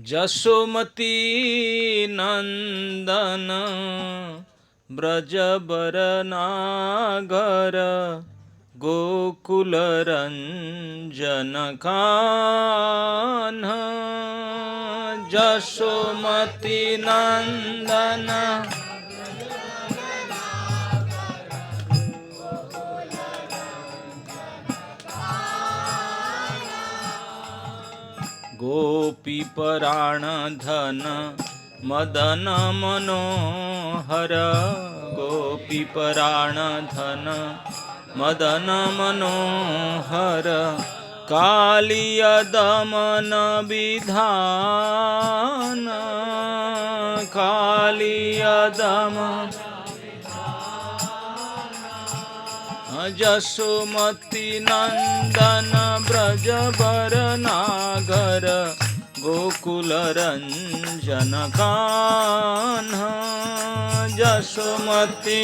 जसोमती नंदन ब्रजबर नागर गोकुल रंजन कान्हा। जसोमती नंदन गोपी पराण धन मदन मनोहर गोपी पराण धन मदन मनोहर कालिय दमन विधान कालिय दमन जसोमती नंदन ब्रजबर नागर गोकुल रंजन कान्हा। जसोमती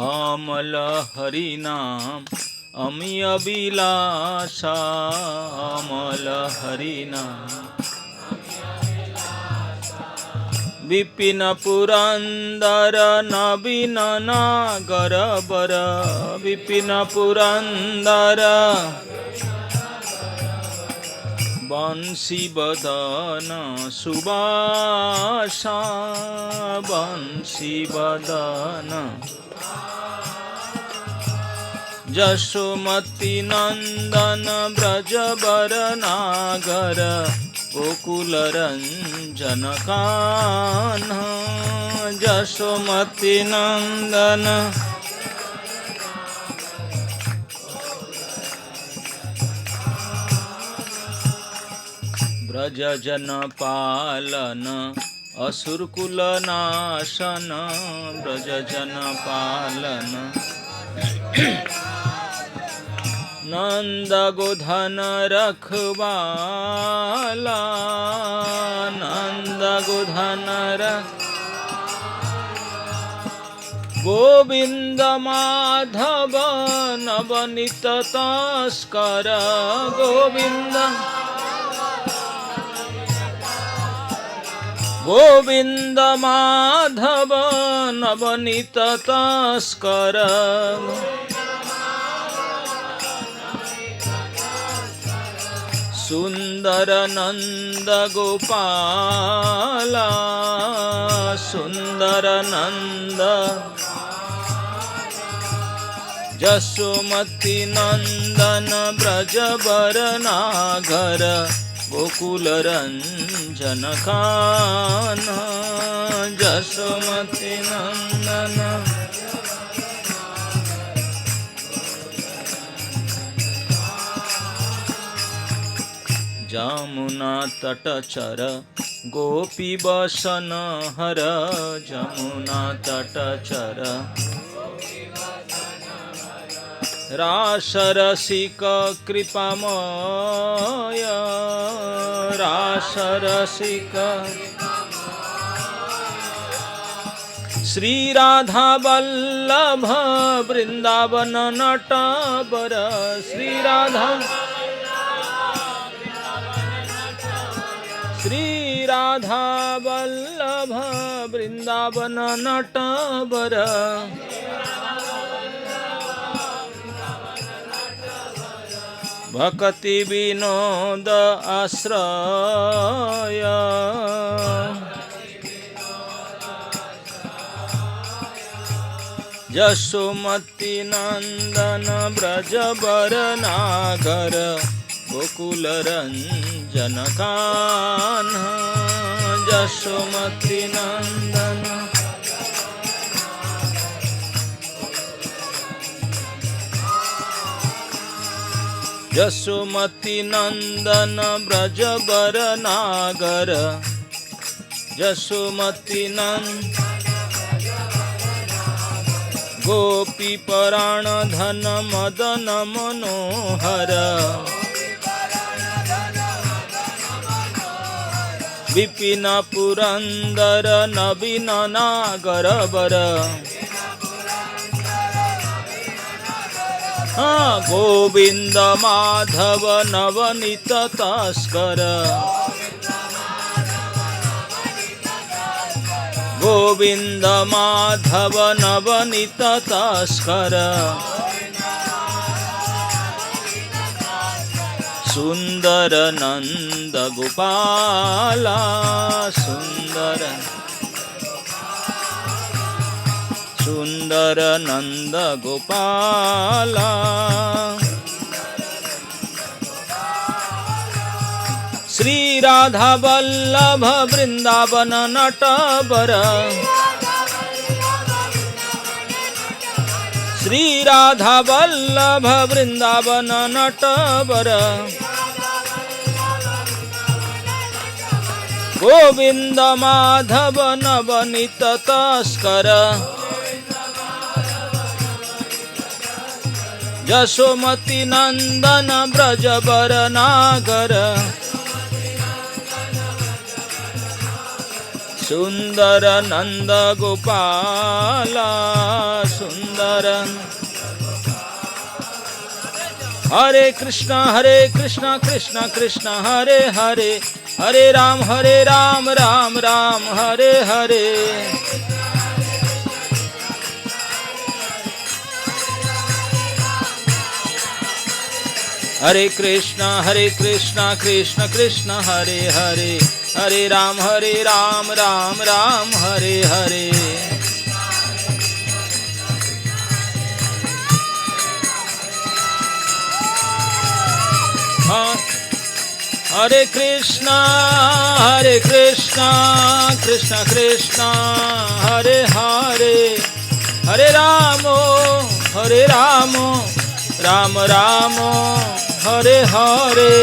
अमल हरि नाम अमी अभिलाषा अमल हरि नाम विपिन पुरंदर नवीन नागर बर विपिन पुरंदर बंशी बदन सुबासा बंशी बदन। जसोमती नंदन ब्रजबर नागर गोकुल रंजन कान्हा। जसोमती नंदन ब्रज जन पालन असुरकुल नाशन ब्रज जन पालन नंद गोधन रखवाला नंद गोधन गोविंद माधव नवनीत तस्कर गोविंद गोविंद माधव नवनीत तस्कर सुंदर नंद गोपाला सुंदर नंद। जसोमती नंदन ब्रजबर नागर गोकुल रंजन कान्हा। जसोमती नंदन जमुना तटचर गोपी बसन हर जमुना तटचर रासरसिक कृपामय रासरसिक श्री राधा वल्लभ वृंदावन नटवर श्री राधा श्री राधा वल्लभ वृंदावन नटवर भक्ति विनोद आश्रय जसोमती नंदन ब्रजबर नागर गोकुल रंजन कान्हा। जसोमती नंदन जसोमती नंदन ब्रजबर नागर जसोमती नंदन गोपी पराण धन मदन मनोहर विपिन पुरंदर नवीन नागर बर हाँ गोविंद माधव नवनीत तस्कर, गोविंद माधव नवनीत तस्कर, सुंदर नंद गोपाला, सुंदर सुंदर नंद गोपाला, श्री राधा वल्लभ वृंदावन नटवर, श्री राधा वल्लभ वृंदावन नटवर, गोविंद माधव नवनीत तस्कर, यशोमती नंदन ब्रजबर नागर, सुंदर नंद गोपाला, सुंदर। हरे कृष्णा कृष्ण कृष्ण हरे हरे, हरे राम राम राम हरे हरे। हरे कृष्णा कृष्ण कृष्ण हरे हरे, हरे राम राम राम हरे हरे। हरे कृष्णा कृष्ण कृष्ण हरे हरे, हरे राम राम राम हरे हरे।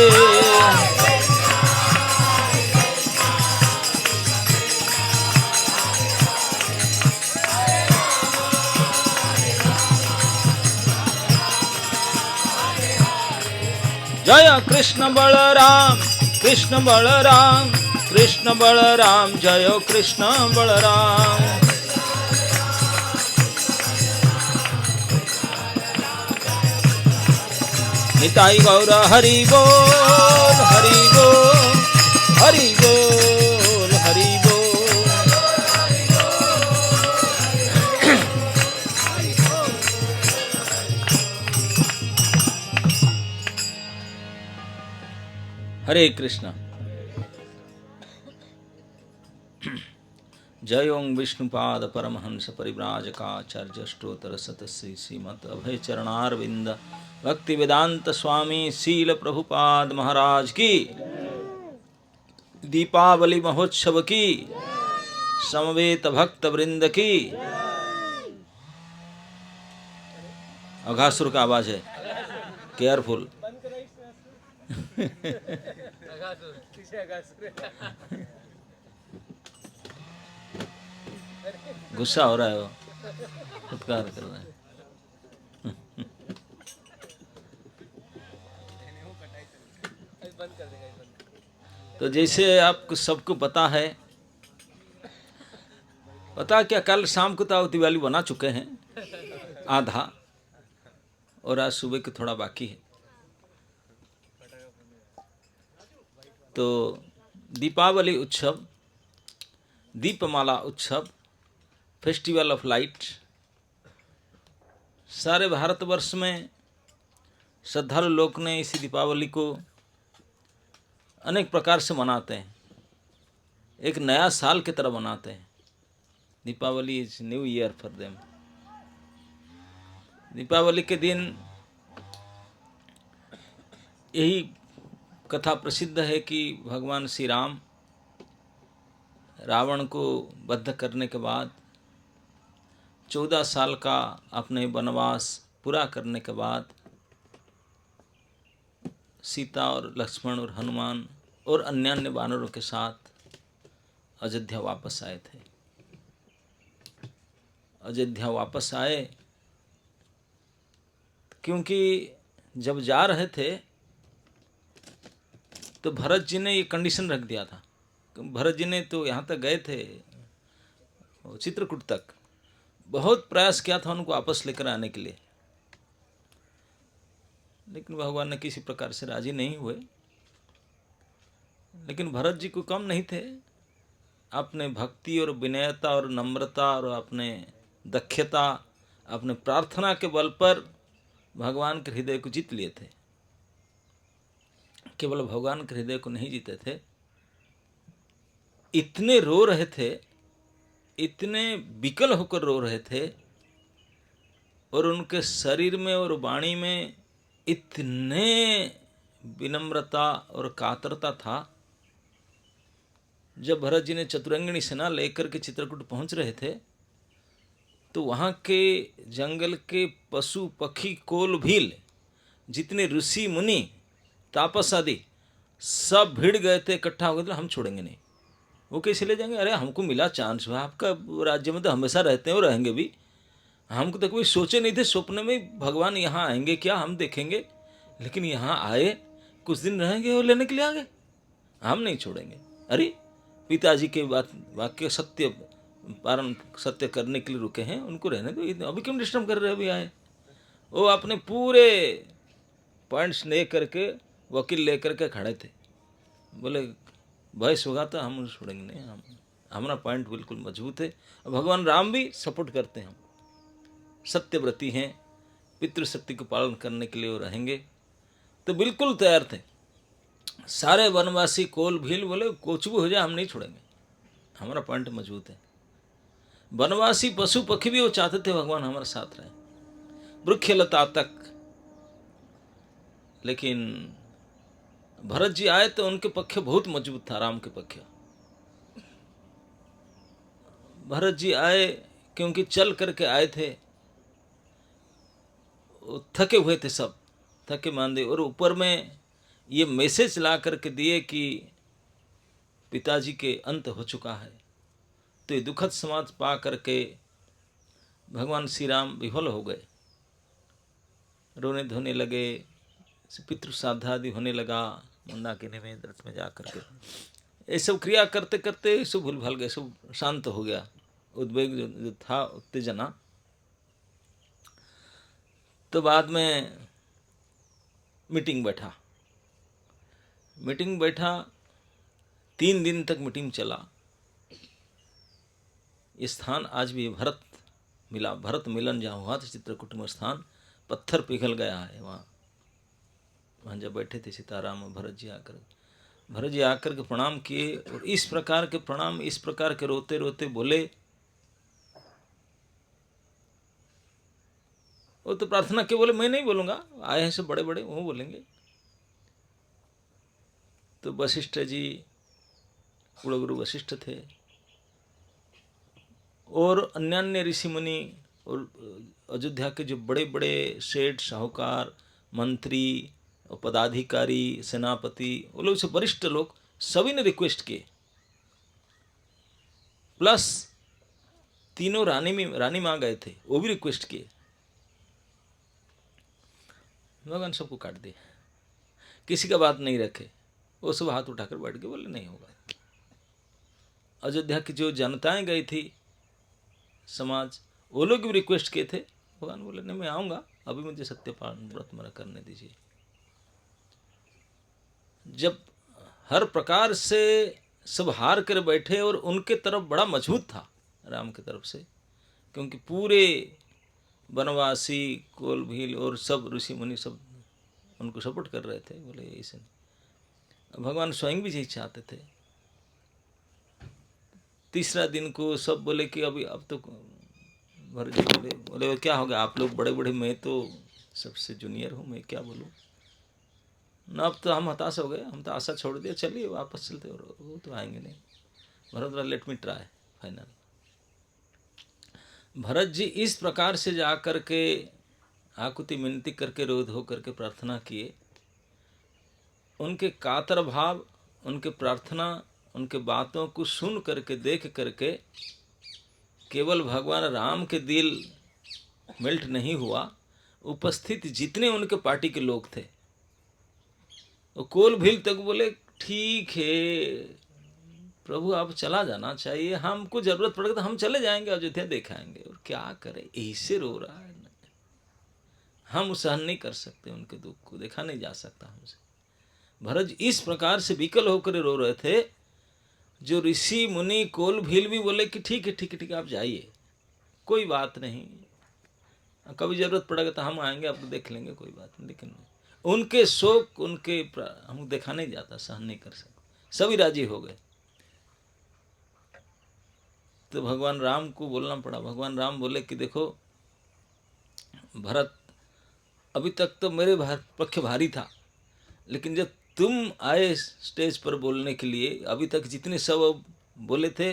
जय कृष्ण बलराम कृष्ण बलराम कृष्ण बलराम, जय कृष्ण बलराम। निताई गौर हरि बोल हरि बोल हरि बोल हरि बोल। हरे कृष्ण। जय ओं विष्णुपाद परमहंस परिव्राजकाचार्य स्तोत्र सतश्री श्रीमद अभय चरणारविंद भक्ति वेदांत स्वामी शील प्रभुपाद महाराज की, दीपावली महोत्सव की, समवेत भक्त वृंद की। अघासुर का आवाज है, केयरफुल। गुस्सा हो रहा है, वो फुटकार कर रहा है। तो जैसे आपको सबको पता है, पता क्या, कल शाम को तो दिवाली बना चुके हैं आधा, और आज सुबह को थोड़ा बाकी है। तो दीपावली उत्सव, दीपमाला उत्सव, फेस्टिवल ऑफ लाइट सारे भारतवर्ष में श्रद्धालु लोग ने इसी दीपावली को अनेक प्रकार से मनाते हैं। एक नया साल की तरह मनाते हैं। Deepawali is new year for them. Deepawali के दिन यही कथा प्रसिद्ध है कि भगवान श्री राम रावण को वध करने के बाद 14 साल का अपने वनवास पूरा करने के बाद सीता और लक्ष्मण और हनुमान और अन्य वानरों के साथ अयोध्या वापस आए थे। अयोध्या वापस आए क्योंकि जब जा रहे थे तो भरत जी ने ये कंडीशन रख दिया था। भरत जी ने तो यहाँ तक गए थे, चित्रकूट तक बहुत प्रयास किया था उनको वापस लेकर आने के लिए, लेकिन भगवान ने किसी प्रकार से राजी नहीं हुए। लेकिन भरत जी को कम नहीं थे, अपने भक्ति और विनयता और नम्रता और अपने दक्षता, अपने प्रार्थना के बल पर भगवान के हृदय को जीत लिए थे। केवल भगवान के हृदय को नहीं जीते थे, इतने रो रहे थे, इतने विकल होकर रो रहे थे, और उनके शरीर में और वाणी में इतने विनम्रता और कातरता था। जब भरत जी ने चतुरंगिणी सेना लेकर के चित्रकूट पहुंच रहे थे, तो वहाँ के जंगल के पशु पक्षी कोल भील, जितने ऋषि मुनि तापस आदि सब भिड़ गए थे, इकट्ठा हो गए थे। हम छोड़ेंगे नहीं, वो कैसे ले जाएंगे? अरे हमको मिला चांस, आपका राज्य में तो हमेशा रहते हैं और रहेंगे भी। हमको तो कभी सोचे नहीं थे, स्वप्न में भगवान यहाँ आएंगे क्या, हम देखेंगे। लेकिन यहाँ आए, कुछ दिन रहेंगे और लेने के लिए आ गए। हम नहीं छोड़ेंगे। अरे पिताजी के बात वाक्य सत्य पारण सत्य करने के लिए रुके हैं, उनको रहने दो, अभी क्यों डिस्टर्ब कर रहे हो? अभी आए वो अपने पूरे पॉइंट्स ले करके, वकील ले करके खड़े थे। बोले बहस होगा तो हम छोड़ेंगे नहीं, हम हमारा पॉइंट बिल्कुल मजबूत है। भगवान राम भी सपोर्ट करते हैं, हम सत्यव्रती हैं, पितृशक्ति को पालन करने के लिए वो रहेंगे, तो बिल्कुल तैयार थे। सारे वनवासी कोल भील बोले कुछ भी हो जाए हम नहीं छोड़ेंगे, हमारा पॉइंट मजबूत है। वनवासी पशु पक्षी भी वो चाहते थे भगवान हमारे साथ रहे, वृक्षलता तक। लेकिन भरत जी आए तो उनके पक्ष बहुत मजबूत था, राम के पक्ष। भरत जी आए क्योंकि चल करके आए थे, वो थके हुए थे, सब थके मांदे, और ऊपर में ये मैसेज ला करके दिए कि पिताजी के अंत हो चुका है। तो ये दुखद समाज पा करके भगवान श्री राम विफल हो गए, रोने धोने लगे, पितृ श्राद्धादि होने लगा मंदाकिनी में, रथ में जा करके ये सब क्रिया करते करते सब भूल भाल गए, सब शांत हो गया। उद्वेग जो था, उत्तेजना। तो बाद में मीटिंग बैठा, 3 दिन तक मीटिंग चला। ये स्थान आज भी भरत मिला, भरत मिलन जहाँ हुआ था चित्रकूट में स्थान, पत्थर पिघल गया है वहाँ जब बैठे थे सीताराम और भरत जी आकर के प्रणाम किए, और इस प्रकार के प्रणाम, इस प्रकार के रोते रोते बोले। वो तो प्रार्थना के बोले मैं नहीं बोलूँगा, आए हैं सब बड़े बड़े, वो बोलेंगे। तो वशिष्ठ जी, कुलगुरु वशिष्ठ थे, और अन्य ऋषि मुनि, और अयोध्या के जो बड़े बड़े सेठ, साहूकार, मंत्री, पदाधिकारी, सेनापति, वो लोग से वरिष्ठ लोग, सभी ने रिक्वेस्ट किए। प्लस तीनों रानी माँ गए थे, वो भी रिक्वेस्ट किए। भगवान सबको काट दिए, किसी का बात नहीं रखे, वो सब हाथ उठाकर बैठ गए, बोले नहीं होगा। अयोध्या की जो जनताएं गई थी, समाज, वो लोग भी रिक्वेस्ट किए थे। भगवान बोले नहीं, मैं आऊँगा, अभी मुझे सत्यपालन व्रत मेरा करने दीजिए। जब हर प्रकार से सब हार कर बैठे, और उनके तरफ बड़ा मजबूत था राम की तरफ से, क्योंकि पूरे वनवासी कोल भील और सब ऋषि मुनि सब उनको सपोर्ट कर रहे थे। बोले ऐसे भगवान स्वयं भी यही चाहते थे। तीसरा दिन को सब बोले कि अब तो भरत जी बोले क्या हो गया, आप लोग बड़े बड़े, मैं तो सबसे जूनियर हूँ, मैं क्या बोलूँ ना। अब तो हम हताश हो गए, हम तो आशा छोड़ दिया, चलिए वापस चलते, और वो तो आएंगे नहीं। भरत बोला let me try final. Bharat ji इस प्रकार से जा कर के आकुति मिनती करके, रोध हो करके प्रार्थना किए। उनके कातर भाव, उनके प्रार्थना, उनके बातों को सुन करके, देख करके केवल भगवान राम के दिल मेल्ट नहीं हुआ, उपस्थित जितने उनके पार्टी के लोग थे, वो कोल भील तक बोले ठीक है प्रभु, आप चला जाना चाहिए, हमको जरूरत पड़ेगा तो हम चले जाएंगे, अयोध्या दिखाएंगे, और क्या करें, ऐसे रो रहा है, हम सहन नहीं कर सकते, उनके दुख को देखा नहीं जा सकता हमसे। भरत जी इस प्रकार से विकल होकर रो रहे थे, जो ऋषि मुनि कोल भील भी बोले कि ठीक है ठीक है ठीक है, आप जाइए, कोई बात नहीं, कभी जरूरत पड़ेगा तो हम आएंगे, आपको देख लेंगे, कोई बात नहीं। लेकिन उनके शोक, हम देखा नहीं जाता, सहन नहीं कर सकते, सभी राजी हो गए। तो भगवान राम को बोलना पड़ा। भगवान राम बोले कि देखो भरत, अभी तक तो मेरे पक्ष भारी था, लेकिन जब तुम आए स्टेज पर बोलने के लिए, अभी तक जितने सब बोले थे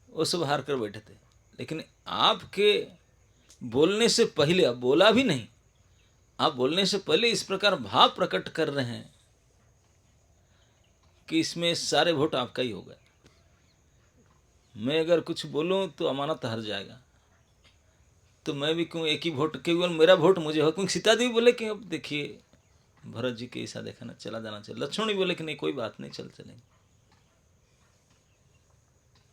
वो सब हार कर बैठे थे, लेकिन आपके बोलने से पहले, अब बोला भी नहीं, आप बोलने से पहले इस प्रकार भाव प्रकट कर रहे हैं कि इसमें सारे वोट आपका ही होगा। मैं अगर कुछ बोलूं तो अमानत हार जाएगा, तो मैं भी क्यों एक ही वोट, केवल मेरा वोट मुझे हो। क्योंकि सीता देवी बोले कि अब देखिए भरत जी के ऐसा देखना, चला जाना चाहिए। लक्ष्मण भी बोले कि नहीं कोई बात नहीं, चल चलेंगे।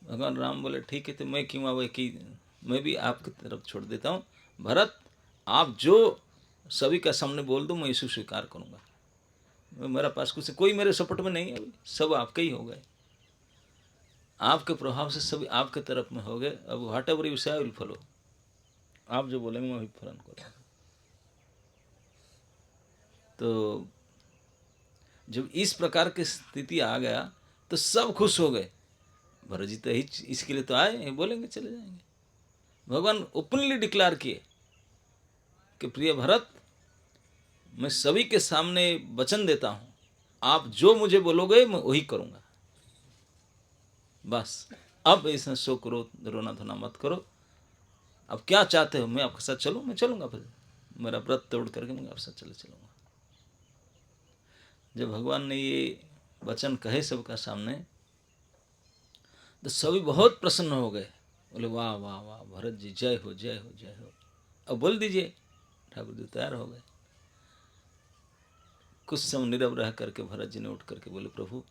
भगवान राम बोले ठीक है, तो मैं क्यों अब एक ही, मैं भी आपकी तरफ छोड़ देता हूँ। भरत, आप जो सभी का सामने बोल दो, मैं इसे स्वीकार करूँगा। मेरा पास कुछ कोई मेरे सपोर्ट में नहीं है, अभी सब आपके ही हो गए, आपके प्रभाव से सभी आपके तरफ में हो गए। अब व्हाट एवर यू से आई विल फॉलो, आप जो बोलेंगे मैं वही फॉलो करूँगा। तो जब इस प्रकार की स्थिति आ गया तो सब खुश हो गए। भरत जी तो इसके लिए तो आए, बोलेंगे चले जाएंगे। भगवान ओपनली डिक्लेयर किए कि प्रिय भरत, मैं सभी के सामने वचन देता हूं, आप जो मुझे बोलोगे मैं वही करूंगा। बस अब ऐसा शोक रोना धोना मत करो। अब क्या चाहते हो, मैं आपके साथ चलूं? मैं चलूंगा, फिर मेरा व्रत तोड़ करके मैं आपके साथ चलूंगा। जब भगवान ने ये वचन कहे सबका सामने, तो सभी बहुत प्रसन्न हो गए। बोले वाह वाह वाह भरत जी, जय हो जय हो जय हो। अब बोल दीजिए। ठाकुर जी तैयार हो गए। कुछ समय नीरव रह करके भरत जी ने उठ करके बोले, प्रभु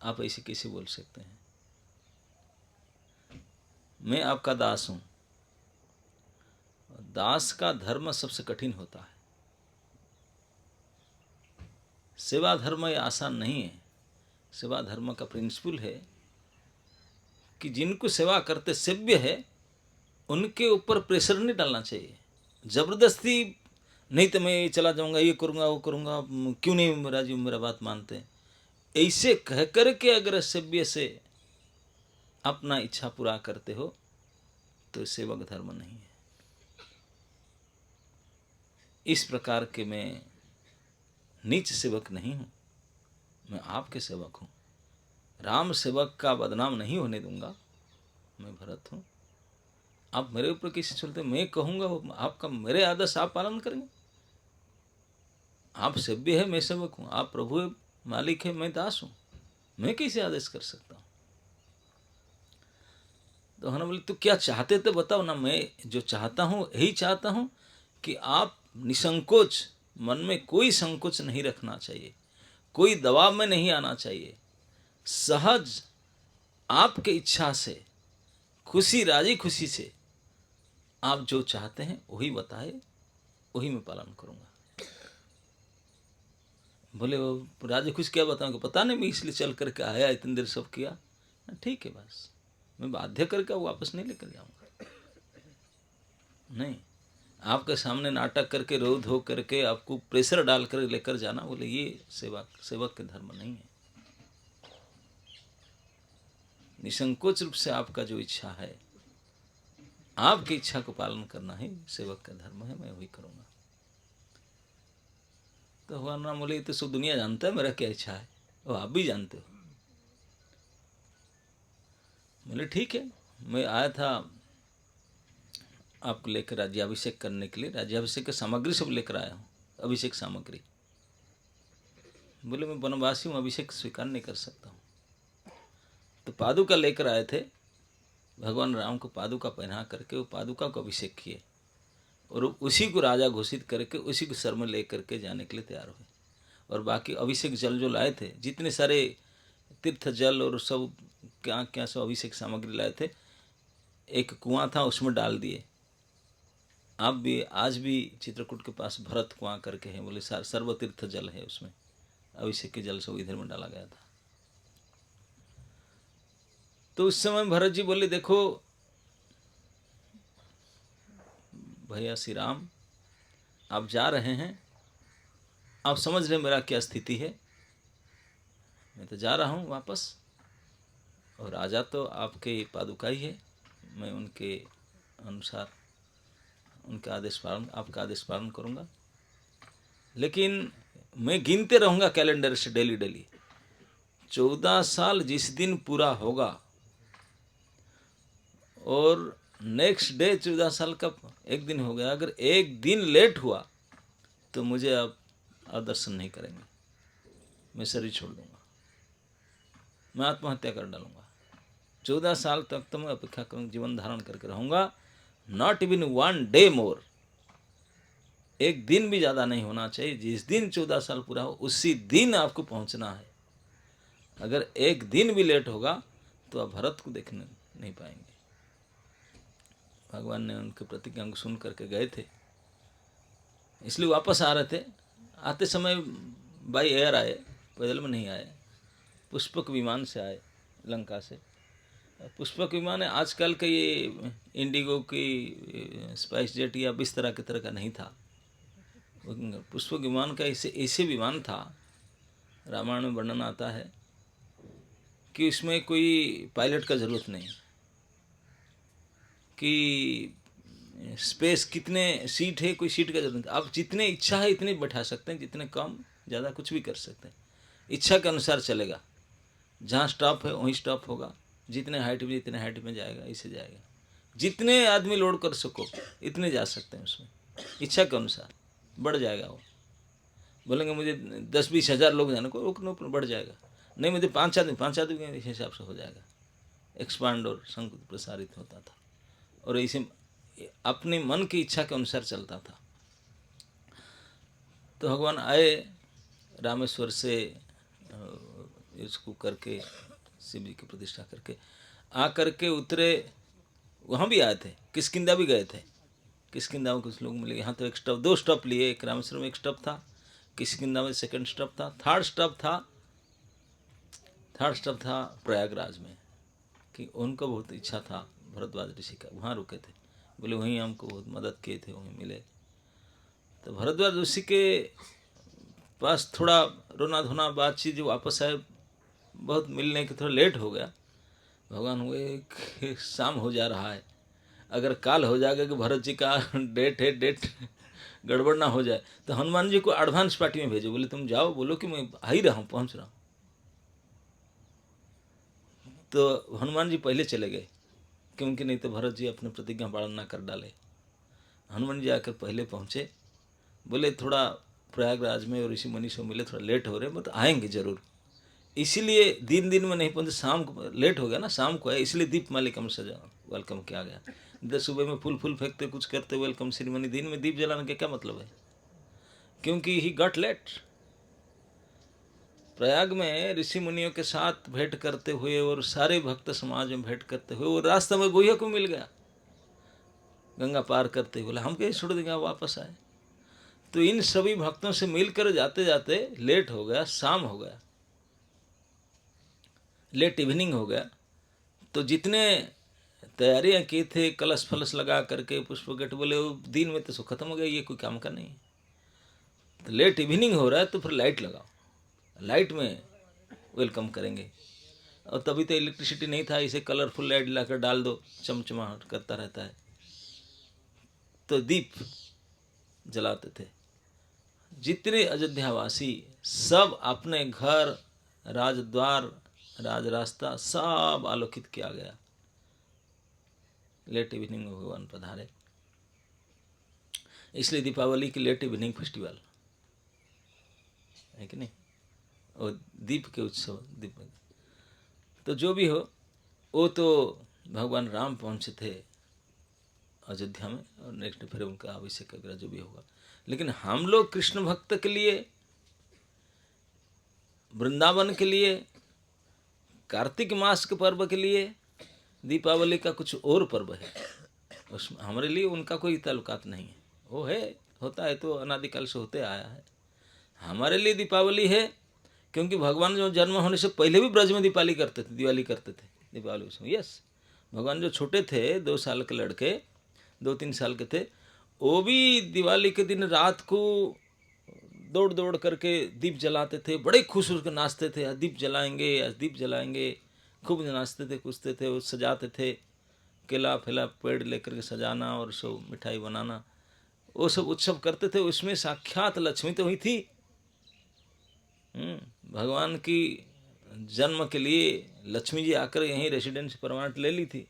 आप ऐसे कैसे बोल सकते हैं, मैं आपका दास हूं। दास का धर्म सबसे कठिन होता है। सेवा धर्म ये आसान नहीं है। सेवा धर्म का प्रिंसिपल है कि जिनको सेवा करते सेव्य है, उनके ऊपर प्रेशर नहीं डालना चाहिए, जबरदस्ती नहीं तो मैं चला जाऊंगा, ये करूंगा वो करूंगा, क्यों नहीं राजीव मेरा बात मानते हैं, ऐसे कह करके अगर सेव्य से अपना इच्छा पूरा करते हो तो सेवक धर्म नहीं है। इस प्रकार के मैं नीच सेवक नहीं हूं, मैं आपके सेवक हूं। राम सेवक का बदनाम नहीं होने दूंगा। मैं भरत हूं, आप मेरे ऊपर कैसे चलते, मैं कहूंगा वो आपका, मेरे आदर्श आप पालन करेंगे। आप सेव्य है, मैं सेवक हूं, आप प्रभु है, मालिक है, मैं दास हूं, मैं कैसे आदेश कर सकता हूं। तो हनुमान बोले तो क्या चाहते तो बताओ ना, मैं जो चाहता हूं यही चाहता हूं कि आप निसंकोच, मन में कोई संकोच नहीं रखना चाहिए, कोई दबाव में नहीं आना चाहिए, सहज आपके इच्छा से, खुशी राजी खुशी से आप जो चाहते हैं वही बताए, वही मैं पालन करूंगा। बोले वो राजी खुशी क्या बताऊंगा, पता नहीं, मैं इसलिए चल करके आया, इतनी देर सब किया, ठीक है बस, मैं बाध्य करके वापस नहीं लेकर जाऊंगा। नहीं, आपके सामने नाटक करके, रो धो करके, आपको प्रेशर डाल कर लेकर जाना, बोले ये सेवक के धर्म नहीं है। निसंकोच रूप से आपका जो इच्छा है, आपकी इच्छा को पालन करना ही सेवक का धर्म है, मैं वही करूंगा। तो भगवान राम बोले तो सब दुनिया जानता है मेरा क्या इच्छा है, वो आप भी जानते हो। बोले ठीक है, मैं आया था आपको लेकर राज्याभिषेक करने के लिए, राज्याभिषेक की सामग्री सब लेकर आया हूँ, अभिषेक सामग्री। बोले मैं वनवासी हूँ, अभिषेक स्वीकार नहीं कर सकता हूँ। तो पादुका लेकर आए थे, भगवान राम को पादुका पहना करके वो पादुका को अभिषेक किए, और उसी को राजा घोषित करके उसी को सर में ले करके जाने के लिए तैयार हुए। और बाकी अभिषेक जल जो लाए थे, जितने सारे तीर्थ जल और सब क्या क्या सब अभिषेक सामग्री लाए थे, एक कुआं था उसमें डाल दिए, आप भी आज भी चित्रकूट के पास भरत कुआं करके है, बोले सर्वतीर्थ जल है उसमें, अभिषेक के जल से वो इधर में डाला गया था। तो उस समय भरत जी बोले देखो भैया श्री राम, आप जा रहे हैं, आप समझ रहे मेरा क्या स्थिति है, मैं तो जा रहा हूँ वापस, और राजा तो आपके पादुका ही है, मैं उनके अनुसार उनका आदेश पालन, आपका आदेश पालन करूँगा, लेकिन मैं गिनते रहूँगा कैलेंडर से डेली डेली। 14 साल जिस दिन पूरा होगा और नेक्स्ट डे 14 साल का एक दिन हो गया, अगर एक दिन लेट हुआ तो मुझे आप दर्शन नहीं करेंगे, मैं शरीर छोड़ दूंगा, मैं आत्महत्या कर डालूंगा। 14 साल तक तो मैं अपेक्षा करूँ, जीवन धारण करके रहूँगा, नॉट इवन 1 डे मोर, एक दिन भी ज़्यादा नहीं होना चाहिए। जिस दिन 14 साल पूरा हो उसी दिन आपको पहुँचना है। अगर एक दिन भी लेट होगा तो आप भरत को देखने नहीं पाएंगे। भगवान ने उनके प्रतिज्ञा को सुन करके गए थे, इसलिए वापस आ रहे थे। आते समय बाई एयर आए, पैदल में नहीं आए, पुष्पक विमान से आए लंका से। पुष्पक विमान आजकल के ये इंडिगो की स्पाइस जेट या इस तरह की तरह का नहीं था। पुष्पक विमान का ऐसे विमान था, रामायण में वर्णन आता है कि इसमें कोई पायलट का ज़रूरत नहीं, कि स्पेस कितने सीट है, कोई सीट का जरूरत नहीं, आप जितने इच्छा है इतने बैठा सकते हैं, जितने कम ज़्यादा कुछ भी कर सकते हैं, इच्छा के अनुसार चलेगा। जहाँ स्टॉप है वहीं स्टॉप होगा, जितने हाइट में जितने हाइट में जाएगा ऐसे जाएगा, जितने आदमी लोड कर सको इतने जा सकते हैं उसमें, इच्छा के अनुसार बढ़ जाएगा। वो बोलेंगे मुझे 10-20 हज़ार लोग जाने को, रुकने बढ़ जाएगा, नहीं मुझे 5 आदमी के हिसाब से हो जाएगा। एक्सपांड और संकुचित प्रसारित होता था, और ऐसे अपने मन की इच्छा के अनुसार चलता था। तो भगवान आए रामेश्वर से इसको करके, शिव जी की प्रतिष्ठा करके आ करके उतरे। वहाँ भी आए थे, किष्किंधा भी गए थे, किष्किंधा में कुछ लोग मिले। यहाँ तो एक स्टॉप, 2 स्टॉप लिए, एक रामेश्वर में एक स्टॉप था, किष्किंधा में सेकंड स्टॉप था, थर्ड स्टॉप था प्रयागराज में, कि उनको बहुत इच्छा था भरद्वाज ऋषि का, वहाँ रुके थे, बोले वहीं हमको बहुत मदद किए थे, वहीं मिले। तो भरद्वाज ऋषि के पास थोड़ा रोना धोना बातचीत, जो वापस आए, बहुत मिलने के थोड़ा लेट हो गया। भगवान हुए शाम हो जा रहा है, अगर काल हो जाएगा कि भरत जी का डेट गड़बड़ ना हो जाए, तो हनुमान जी को एडवांस पार्टी में भेजो, बोले तुम जाओ, बोलो कि मैं आ ही रहा हूँ, पहुँच रहा हूँ। तो हनुमान जी पहले चले गए, क्योंकि नहीं तो भरत जी अपने प्रतिज्ञा पालन ना कर डाले। हनुमान जी आकर पहले पहुँचे, बोले थोड़ा प्रयागराज में और ऋषि मुनि से मिले, थोड़ा लेट हो रहे, मतलब आएंगे जरूर, इसीलिए दिन में नहीं पहुँचे, शाम को लेट हो गया ना, शाम को है, इसलिए दीप मालिकम सजा वेलकम किया गया। इधर सुबह में फूल फेंकते कुछ करते वेलकम सेरेमनी, दिन में दीप जलाने का क्या मतलब है, क्योंकि ही गॉट लेट। प्रयाग में ऋषि मुनियों के साथ भेंट करते हुए और सारे भक्त समाज में भेंट करते हुए वो रास्ते में गोहिया को मिल गया, गंगा पार करते हुए, बोला हम कैसे छोड़ देंगे, वापस आए। तो इन सभी भक्तों से मिलकर जाते जाते लेट हो गया, शाम हो गया, लेट इवनिंग हो गया। तो जितने तैयारियां की थे, कलश फलश लगा करके पुष्प गेट, बोले वो दिन में तो सो खत्म हो गया, ये कोई काम का नहीं। तो लेट इवनिंग हो रहा है तो फिर लाइट लगाओ, लाइट में वेलकम करेंगे। और तभी तो इलेक्ट्रिसिटी नहीं था, इसे कलरफुल लाइट लाकर डाल दो, चमचमाहट करता रहता है। तो दीप जलाते थे, जितने अयोध्यावासी सब अपने घर, राजद्वार, राज रास्ता सब आलोकित किया गया। लेट इवनिंग में भगवान पधारे, इसलिए दीपावली की लेट इवनिंग फेस्टिवल है कि नहीं, और दीप के उत्सव, दीप। तो जो भी हो, वो तो भगवान राम पहुँचे थे अयोध्या में, और नेक्स्ट फिर उनका अभिषेक वगैरह जो भी होगा। लेकिन हम लोग कृष्ण भक्त के लिए, वृंदावन के लिए, कार्तिक मास के पर्व के लिए दीपावली का कुछ और पर्व है। उसमें हमारे लिए उनका कोई ताल्लुकात नहीं है। वो है, होता है तो अनादिकाल से होते आया है। हमारे लिए दीपावली है क्योंकि भगवान जो जन्म होने से पहले भी ब्रज में दिवाली करते थे, दीपावली उसमें। यस, भगवान जो छोटे थे, 2 साल के लड़के, 2-3 साल के थे, वो भी दिवाली के दिन रात को दौड़ दौड़ करके दीप जलाते थे, बड़े खुश होकर नाचते थे, आज दीप जलाएंगे, आज दीप जलाएंगे। खूब नाचते थे, कूदते थे, वो सजाते थे, केला फेला पेड़ लेकर के सजाना और सब मिठाई बनाना, वो सब उत्सव करते थे। उसमें साक्षात लक्ष्मी तो हुई थी। भगवान की जन्म के लिए लक्ष्मी जी आकर यहीं रेसिडेंस परमानेंट ले ली थी।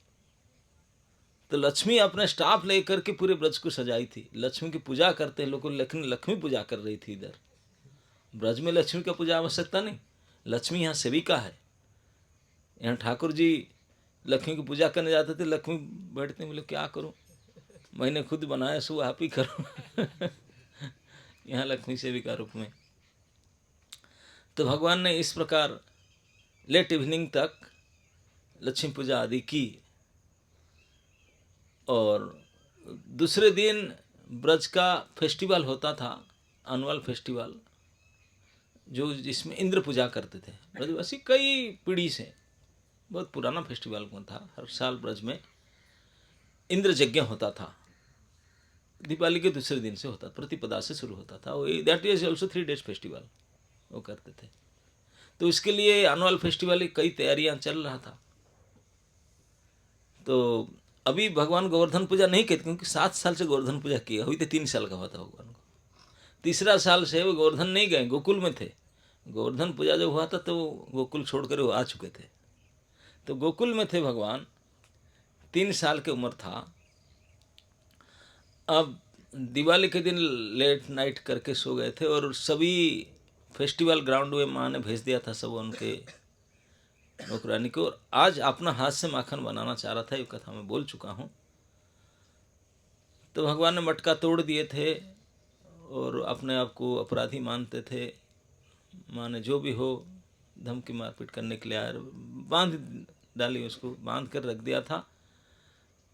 तो लक्ष्मी अपने स्टाफ लेकर के पूरे ब्रज को सजाई थी। लक्ष्मी की पूजा करते हैं लोग, लेकिन लक्ष्मी पूजा कर रही थी इधर ब्रज में। लक्ष्मी का पूजा आवश्यकता नहीं, लक्ष्मी यहाँ सेविका है। यहाँ ठाकुर जी लक्ष्मी की पूजा करने जाते थे, लक्ष्मी बैठते बोले क्या करूं, मैंने खुद बनाया सो आप ही करो। यहाँ लक्ष्मी सेविका रूप में। तो भगवान ने इस प्रकार लेट इवनिंग तक लक्ष्मी पूजा आदि की। और दूसरे दिन ब्रज का फेस्टिवल होता था, एनुअल फेस्टिवल, जो जिसमें इंद्र पूजा करते थे ब्रजवासी। कई पीढ़ी से बहुत पुराना फेस्टिवल था। हर साल ब्रज में इंद्र यज्ञ होता था। दिवाली के दूसरे दिन से होता, प्रतिपदा से शुरू होता था। That is also 3 days festival वो करते थे। तो इसके लिए एनुअल फेस्टिवल की कई तैयारियां चल रहा था। तो अभी भगवान गोवर्धन पूजा नहीं कहते, क्योंकि 7 साल से गोवर्धन पूजा किया, अभी तो 3 साल का हुआ था भगवान को। तीसरा साल से वो गोवर्धन नहीं गए, गोकुल में थे। गोवर्धन पूजा जब हुआ था तो गोकुल छोड़कर वो आ चुके थे। तो गोकुल में थे भगवान, 3 साल की उम्र था। अब दिवाली के दिन लेट नाइट करके सो गए थे, और सभी फेस्टिवल ग्राउंड में माँ ने भेज दिया था सब उनके नौकरानी को। और आज अपना हाथ से माखन बनाना चाह रहा था, ये कथा मैं बोल चुका हूँ। तो भगवान ने मटका तोड़ दिए थे और अपने आप को अपराधी मानते थे। माँ ने जो भी हो धमकी मारपीट करने के लिए आया, बांध डाली, उसको बांध कर रख दिया था।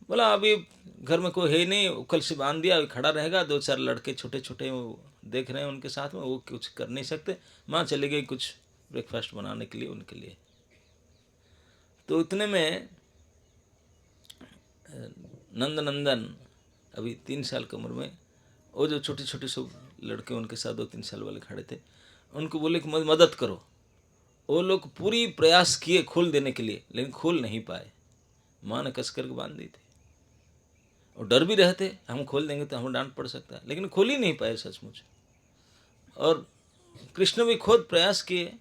बोला अभी घर में कोई है नहीं, कल से बांध दिया, अभी खड़ा रहेगा। 2-4 लड़के छोटे छोटे वो देख रहे हैं उनके साथ में, वो कुछ कर नहीं सकते। माँ चली गई कुछ ब्रेकफास्ट बनाने के लिए उनके लिए। तो इतने में नंदनंदन अभी 3 साल की उम्र में, वो जो छोटे छोटे सब लड़के उनके साथ 2-3 साल वाले खड़े थे, उनको बोले कि मदद करो। वो लोग पूरी प्रयास किए खोल देने के लिए, लेकिन खोल नहीं पाए। माँ ने कस करके बांध दी थी। और डर भी रहते, हम खोल देंगे तो हमें डांट पड़ सकता है, लेकिन खोल ही नहीं पाए सचमुच। और कृष्ण भी खुद प्रयास किए,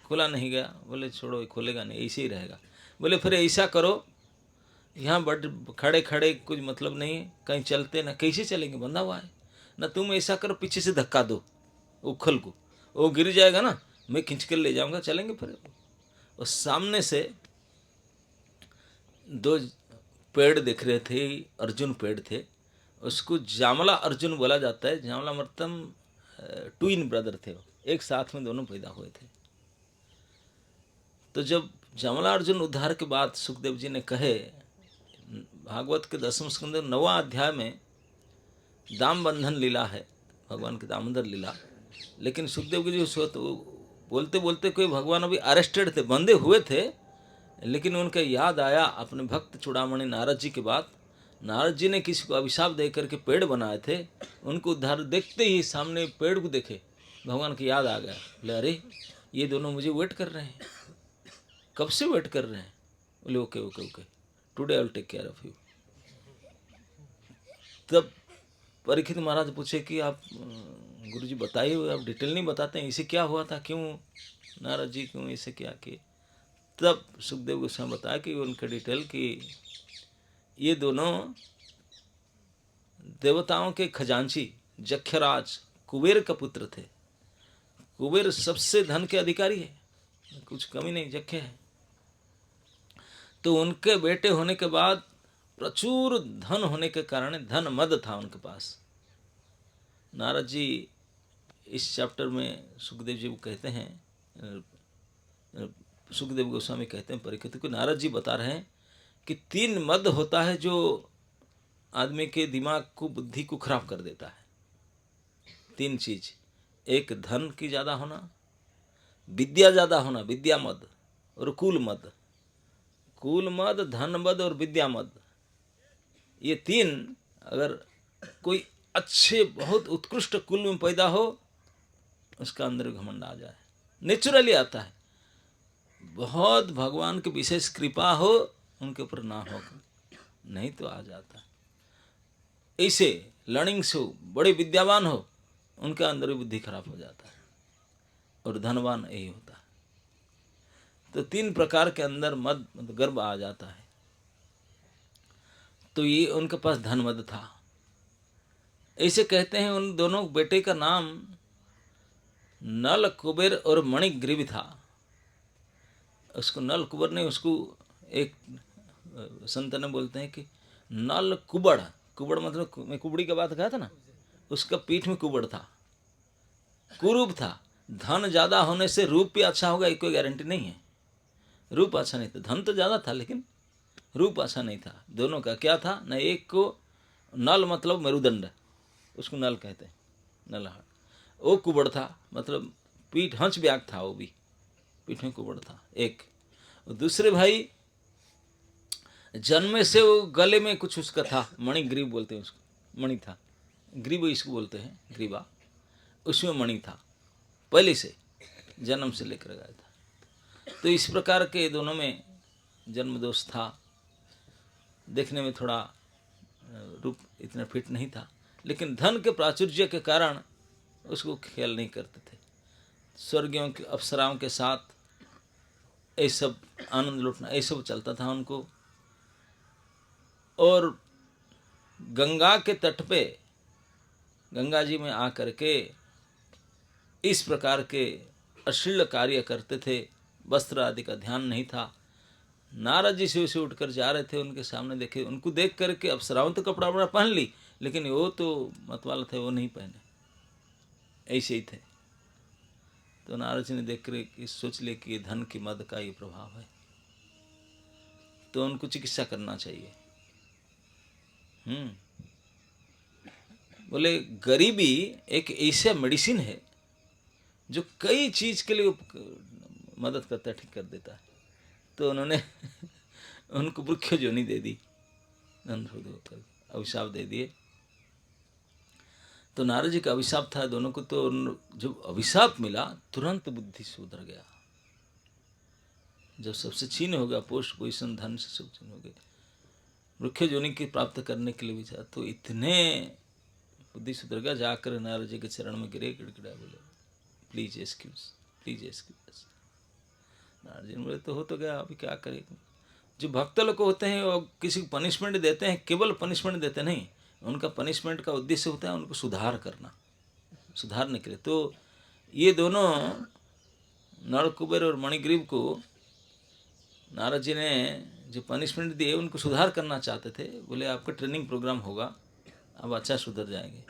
खोला नहीं गया। बोले छोड़ो, खोलेगा नहीं, ऐसे ही रहेगा। बोले फिर ऐसा करो, यहाँ बड़ खड़े खड़े कुछ मतलब नहीं, कहीं चलते ना, कैसे चलेंगे, बंधा हुआ है ना। तुम ऐसा करो, पीछे से धक्का दो उखल को, वो गिर जाएगा ना, मैं खींच कर ले जाऊंगा, चलेंगे फिर। और सामने से 2 पेड़ दिख रहे थे, अर्जुन पेड़ थे। उसको जामला अर्जुन बोला जाता है। जामला मतलब ट्विन ब्रदर थे, एक साथ में दोनों पैदा हुए थे। तो जब जामला अर्जुन उद्धार के बाद सुखदेव जी ने कहे, भागवत के 10वें स्कंद 9वां अध्याय में दाम बंधन लीला है, भगवान की दामोदर लीला। लेकिन सुखदेव जी तो बोलते बोलते कोई भगवान अभी अरेस्टेड थे, बंधे हुए थे, लेकिन उनका याद आया अपने भक्त चूड़ामणि नारद जी के बाद। नारद जी ने किसी को अभिशाप दे करके पेड़ बनाए थे, उनको उद्धार देखते ही सामने पेड़ को देखे, भगवान की याद आ गया। बोले अरे ये दोनों मुझे वेट कर रहे हैं, कब से वेट कर रहे हैं। बोले okay okay okay, today I will take care of you. तब परीक्षित महाराज पूछे कि आप गुरुजी बताइए, आप डिटेल नहीं बताते हैं, इसे क्या हुआ था, क्यों नारद जी क्यों इसे क्या किए। तब सुखदेव गोस्वामी बताया कि उनके डिटेल कि ये दोनों देवताओं के खजांची जक्षराज कुबेर का पुत्र थे। कुबेर सबसे धन के अधिकारी है, कुछ कमी नहीं, जक्ष है। तो उनके बेटे होने के बाद प्रचुर धन होने के कारण धन मद था उनके पास। नारद जी इस चैप्टर में सुखदेव जी को कहते हैं, सुखदेव गोस्वामी कहते हैं परीक्षित को, नारद जी बता रहे हैं कि 3 मद होता है जो आदमी के दिमाग को, बुद्धि को खराब कर देता है। 3 चीज, एक धन की ज़्यादा होना, विद्या ज़्यादा होना, विद्या मद, और कुल मद। कुल मद, धन मद और विद्या मद, ये 3 अगर कोई अच्छे बहुत उत्कृष्ट कुल में पैदा हो, उसका अंदर घमंड आ जाए, नेचुरली आता है। बहुत भगवान की विशेष कृपा हो उनके ऊपर ना हो, नहीं तो आ जाता है। ऐसे लर्निंग से बड़े विद्यावान हो, उनका अंदर बुद्धि खराब हो जाता है, और धनवान यही होता है। तो 3 प्रकार के अंदर मद, गर्व आ जाता है। तो ये उनके पास धन मद था। ऐसे कहते हैं उन दोनों बेटे का नाम नल कुबेर और मणिग्रीव था। उसको नल कुबर नहीं, उसको एक संत ने बोलते हैं कि नल कुबड़, कुबड़ मतलब मैं कुबड़ी का बात कहा था ना, उसका पीठ में कुबड़ था, कुरूप था। धन ज्यादा होने से रूप भी अच्छा होगा, कोई गारंटी नहीं है। रूप अच्छा नहीं था, धन तो ज्यादा था लेकिन रूप अच्छा नहीं था। दोनों का क्या था न, एक को नल मतलब मेरुदंड, उसको नल कहते हैं, नलहाट, वो कुबड़ था, मतलब पीठ हंस ब्याग था, वो भी पीठ में कुबड़ था एक। दूसरे भाई जन्मे से वो गले में कुछ उसका था, मणि ग्रीव बोलते हैं उसको, मणि था, ग्रीव इसको बोलते हैं, ग्रीवा, उसमें मणि था, पहले से जन्म से लेकर गया था। तो इस प्रकार के दोनों में जन्म दोष था। देखने में थोड़ा रूप इतना फिट नहीं था, लेकिन धन के प्राचुर्य के कारण उसको ख्याल नहीं करते थे। स्वर्गियों के अप्सराओं के साथ ये सब आनंद लुटना, ये सब चलता था उनको। और गंगा के तट पे, गंगा जी में आकर के इस प्रकार के अश्लील कार्य करते थे। वस्त्र आदि का ध्यान नहीं था। नारद जी से उसे उठकर जा रहे थे, उनके सामने देखे, उनको देख करके अप्सराओं तो कपड़ा वपड़ा पहन ली, लेकिन वो तो मतवाला थे, वो नहीं पहने, ऐसे ही थे। तो नारद जी ने देख कर सोच लिया कि ये धन की मद का ये प्रभाव है, तो उनको चिकित्सा करना चाहिए। बोले गरीबी एक ऐसा मेडिसिन है जो कई चीज के लिए मदद करता है, ठीक कर देता है। तो उन्होंने उनको वृक्ष जोनी दे दी, अभिशाप दे दिए। तो नारद जी का अभिशाप था दोनों को, तो जब अभिशाप मिला तुरंत बुद्धि सुधर गया। जब सबसे छीन हो गया, पोस्ट पोजिशन धन से सब छीन हो गए, वृक्ष जोनी की प्राप्त करने के लिए विचार, तो इतने बुद्धि सुधर गया, जाकर नारद जी के चरण में गिरे, गिड़गिड़ा बोले please excuse, please excuse. Narad ji बोले तो हो तो गया, अभी क्या करें। जो भक्त लोग होते हैं वो किसी को पनिशमेंट देते हैं, केवल पनिशमेंट देते नहीं, उनका पनिशमेंट का उद्देश्य होता है उनको सुधार करना, सुधारने के लिए। तो ये दोनों नल कुबेर और मणिग्रीव को नारद जी ने जो पनिशमेंट दिए, उनको सुधार करना चाहते थे। बोले आपका ट्रेनिंग प्रोग्राम होगा, अब अच्छा सुधर जाएंगे,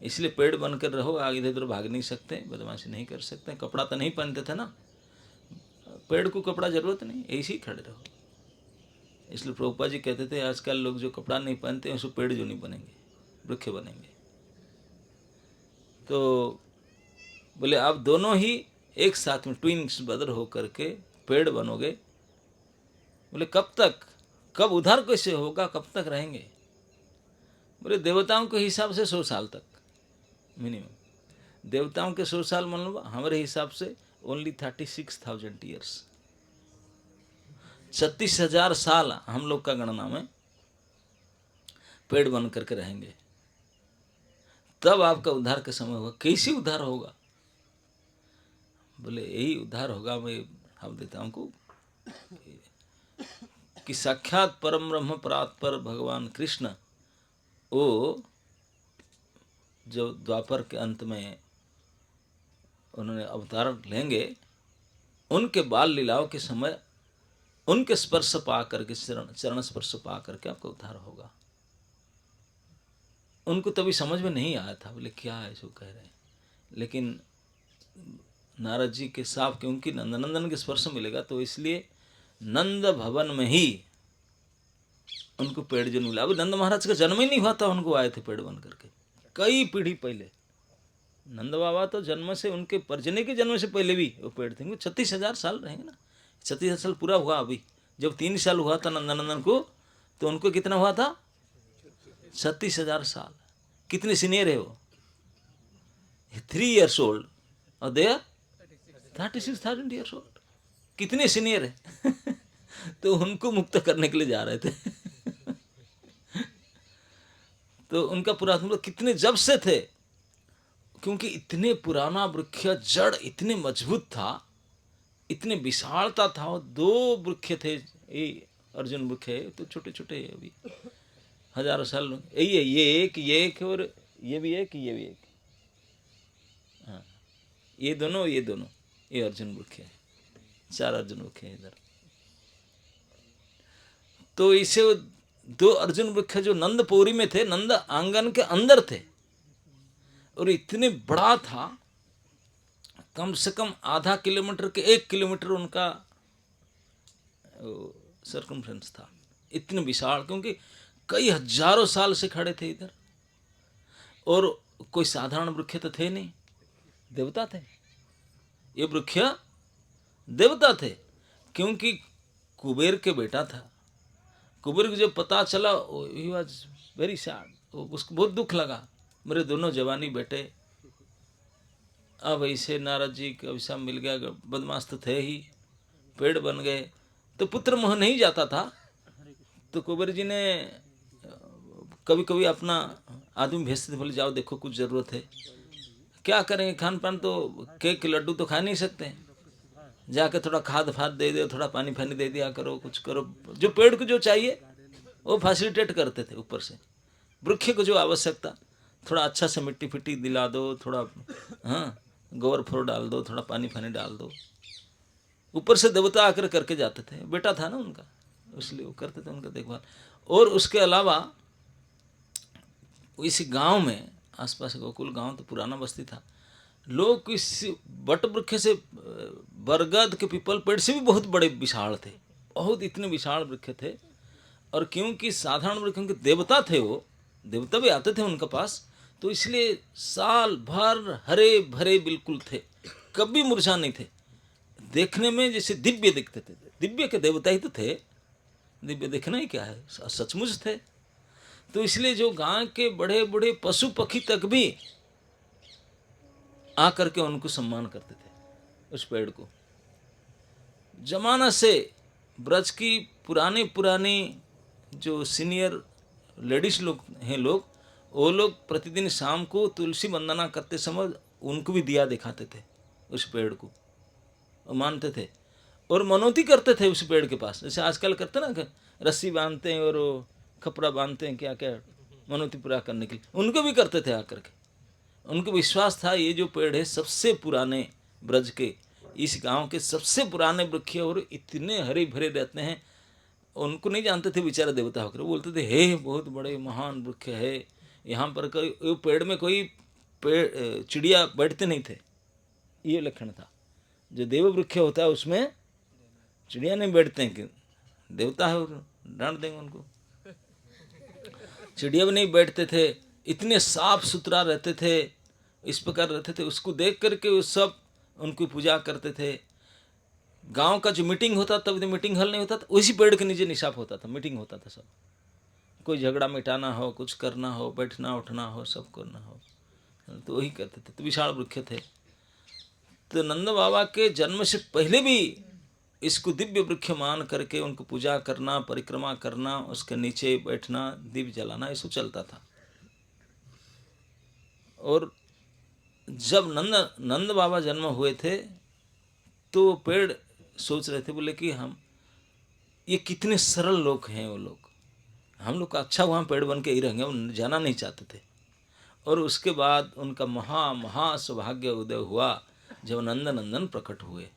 इसलिए पेड़ बनकर रहो, आगे इधर उधर भाग नहीं सकते, बदमाशी नहीं कर सकते, कपड़ा तो नहीं पहनते थे ना, पेड़ को कपड़ा जरूरत नहीं, ऐसे ही खड़े रहो। इसलिए प्रभुपाद जी कहते थे आजकल लोग जो कपड़ा नहीं पहनते हैं उसको पेड़ जो नहीं बनेंगे, वृक्ष बनेंगे। तो बोले आप दोनों ही एक साथ में ट्विंस ब्रदर होकर के पेड़ बनोगे। बोले कब तक, कब उधार कैसे होगा, कब तक रहेंगे। बोले देवताओं के हिसाब से 100 साल तक मिनिमम, देवताओं के 100 साल मान लो, हमारे हिसाब से ओनली 36,000 ईयर्स, 36,000 साल हम लोग का गणना में पेड़ बन करके रहेंगे, तब आपका उद्धार का समय होगा। कैसे उद्धार होगा। बोले यही उद्धार होगा, मैं हम देवताओं को, कि साक्षात परम ब्रह्म परात्पर भगवान कृष्ण वो जो द्वापर के अंत में उन्होंने अवतार लेंगे, उनके बाल लीलाओं के समय उनके स्पर्श पा करके, चरण स्पर्श पा करके आपका उद्धार होगा। उनको तभी समझ में नहीं आया था, बोले क्या है जो कह रहे हैं, लेकिन नारद जी के साथ क्योंकि नंदनंदन के स्पर्श मिलेगा, तो इसलिए नंद भवन में ही उनको पेड़ जो मिला। अभी नंद महाराज का जन्म ही नहीं हुआ था, उनको आए थे पेड़ बन करके, कई पीढ़ी पहले। नंद बाबा तो जन्म से, उनके परजने के जन्म से पहले भी वो पेड़ थे। 36,000 साल रहेंगे ना, 36,000 साल पूरा हुआ अभी। जब 3 साल हुआ था नंदनंदन को, तो उनको कितना हुआ था? 36,000 साल। कितने सीनियर है वो? 3 years old और दे 36,000 years old। कितने सीनियर है? तो उनको मुक्त करने के लिए जा रहे थे। तो उनका पुरातन कितने जब से थे, क्योंकि इतने पुराना वृक्ष, जड़ इतने मजबूत था, इतने विशालता था। वो 2 वृक्ष थे, ये अर्जुन वृक्ष है तो छोटे छोटे है, अभी हजारों साल यही है। ये एक और ये भी एक, ये भी एक। हाँ, ये दोनों ये अर्जुन वृक्ष है, 4 अर्जुन वृक्ष है इधर। तो इसे 2 अर्जुन वृक्ष जो नंदपुरी में थे, नंद आंगन के अंदर थे, और इतने बड़ा था, कम से कम आधा किलोमीटर के 1 किलोमीटर उनका सर्कमफ्रेंस था। इतने विशाल, क्योंकि कई हजारों साल से खड़े थे इधर, और कोई साधारण वृक्ष तो थे नहीं, देवता थे। ये वृक्ष देवता थे, क्योंकि कुबेर के बेटा था। कुबेर को जब पता चला, ही वॉज वेरी सैड, उसको बहुत दुख लगा, मेरे दोनों जवानी बेटे अब ऐसे नारद जी का अभिशाप मिल गया। बदमाश तो थे ही, पेड़ बन गए, तो पुत्र मोह नहीं जाता था। तो कुबेर जी ने कभी कभी अपना आदमी भेजते थे, बोले जाओ देखो कुछ ज़रूरत है। क्या करेंगे, खान पान तो, केक लड्डू तो खा नहीं सकते, जाके थोड़ा खाद फाद दे दो, थोड़ा पानी फानी दे दिया करो, कुछ करो, जो पेड़ को जो चाहिए वो फैसिलिटेट करते थे। ऊपर से वृक्ष को जो आवश्यकता, थोड़ा अच्छा से मिट्टी फिट्टी दिला दो, थोड़ा हाँ गोबर फोर डाल दो, थोड़ा पानी फानी डाल दो। ऊपर से देवता आकर करके जाते थे, बेटा था ना उनका, इसलिए वो करते थे उनका देखभाल। और उसके अलावा इस गांव में, आसपास गोकुल गांव तो पुराना बस्ती था, लोग इस बट वृक्ष से, बरगद के पीपल पेड़ से भी बहुत बड़े विशाल थे, बहुत इतने विशाल वृक्ष थे। और क्योंकि साधारण वृक्ष के देवता थे, वो देवता भी आते थे उनके पास, तो इसलिए साल भर हरे भरे बिल्कुल थे, कभी मुरझा नहीं थे। देखने में जैसे दिव्य दिखते थे, दिव्य के देवता ही तो थे, दिव्य देखना ही क्या है, सचमुच थे। तो इसलिए जो गांव के बड़े बड़े पशु पक्षी तक भी आकर के उनको सम्मान करते थे, उस पेड़ को। जमाना से ब्रज की पुरानी जो सीनियर लेडीज लोग हैं, वो लोग प्रतिदिन शाम को तुलसी वंदना करते समय उनको भी दिया दिखाते थे उस पेड़ को, और मानते थे और मनौती करते थे उस पेड़ के पास। जैसे आजकल करते ना, रस्सी बांधते हैं और कपड़ा बांधते हैं, क्या क्या मनौती पूरा करने के लिए, उनको भी करते थे आकर के। उनको विश्वास था ये जो पेड़ है सबसे पुराने ब्रज के, इस गांव के सबसे पुराने वृक्ष, और इतने हरे भरे रहते हैं। उनको नहीं जानते थे बेचारे देवता होकर, बोलते थे हे बहुत बड़े महान वृक्ष है, यहाँ पर कोई पेड़ में कोई पेड़ चिड़िया बैठते नहीं थे। ये लक्षण था, जो देव वृक्ष होता है उसमें चिड़िया नहीं बैठते हैं, कि देवता है डांट देंगे उनको। चिड़िया भी नहीं बैठते थे, इतने साफ सुथरा रहते थे, इस प्रकार रहते थे। उसको देख करके वो सब उनकी पूजा करते थे। गांव का जो मीटिंग होता, तब तो मीटिंग हल नहीं होता था, उसी पेड़ के नीचे निशाप होता था, मीटिंग होता था सब। कोई झगड़ा मिटाना हो, कुछ करना हो, बैठना उठना हो, सब करना हो, तो वही करते थे। तो विशाल वृक्ष थे। तो नंद बाबा के जन्म से पहले भी इसको दिव्य वृक्ष मान करके उनको पूजा करना, परिक्रमा करना, उसके नीचे बैठना, दीप जलाना, ये सब चलता था। और जब नंद बाबा जन्म हुए थे, तो पेड़ सोच रहे थे, बोले कि हम ये कितने सरल लोग हैं, वो लोग, हम लोग का अच्छा वहाँ पेड़ बन के ही रहेंगे, वो जाना नहीं चाहते थे। और उसके बाद उनका महा सौभाग्य उदय हुआ जब नंदन प्रकट हुए।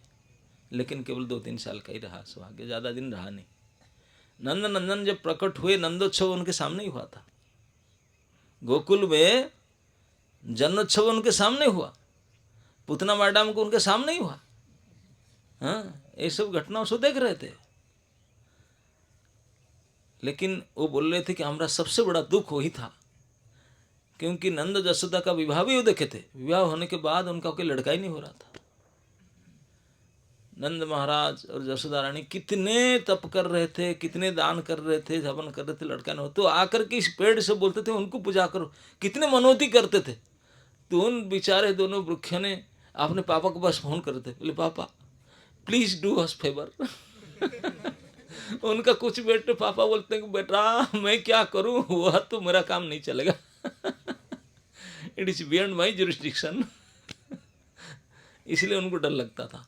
लेकिन केवल 2-3 साल का ही रहा सौभाग्य, ज़्यादा दिन रहा नहीं। नंदन जब प्रकट हुए, नंदोत्सव उनके सामने ही हुआ था। गोकुल में जन्मोत्सव उनके सामने हुआ, पुतना मैडम को उनके सामने ही हुआ। हाँ, ये सब घटनाओं से देख रहे थे। लेकिन वो बोल रहे थे कि हमारा सबसे बड़ा दुख वही था, क्योंकि नंद जसोदा का विवाह भी वो देखे थे, विवाह होने के बाद उनका कोई लड़का ही नहीं हो रहा था। नंद महाराज और जसोदा रानी कितने तप कर रहे थे, कितने दान कर रहे थे, हवन कर रहे थे, लड़का नहीं हो, तो आकर के इस पेड़ से बोलते थे उनको पूजा करो, कितने मनोती करते थे। तो उन बेचारे दोनों वृक्षों ने अपने पापा को बस फोन करते, बोले पापा प्लीज डू अस फेवर। उनका कुछ बेटे पापा बोलते हैं कि बेटा मैं क्या करूं, वह तो मेरा काम नहीं चलेगा। It is beyond my jurisdiction. इसलिए उनको डर लगता था,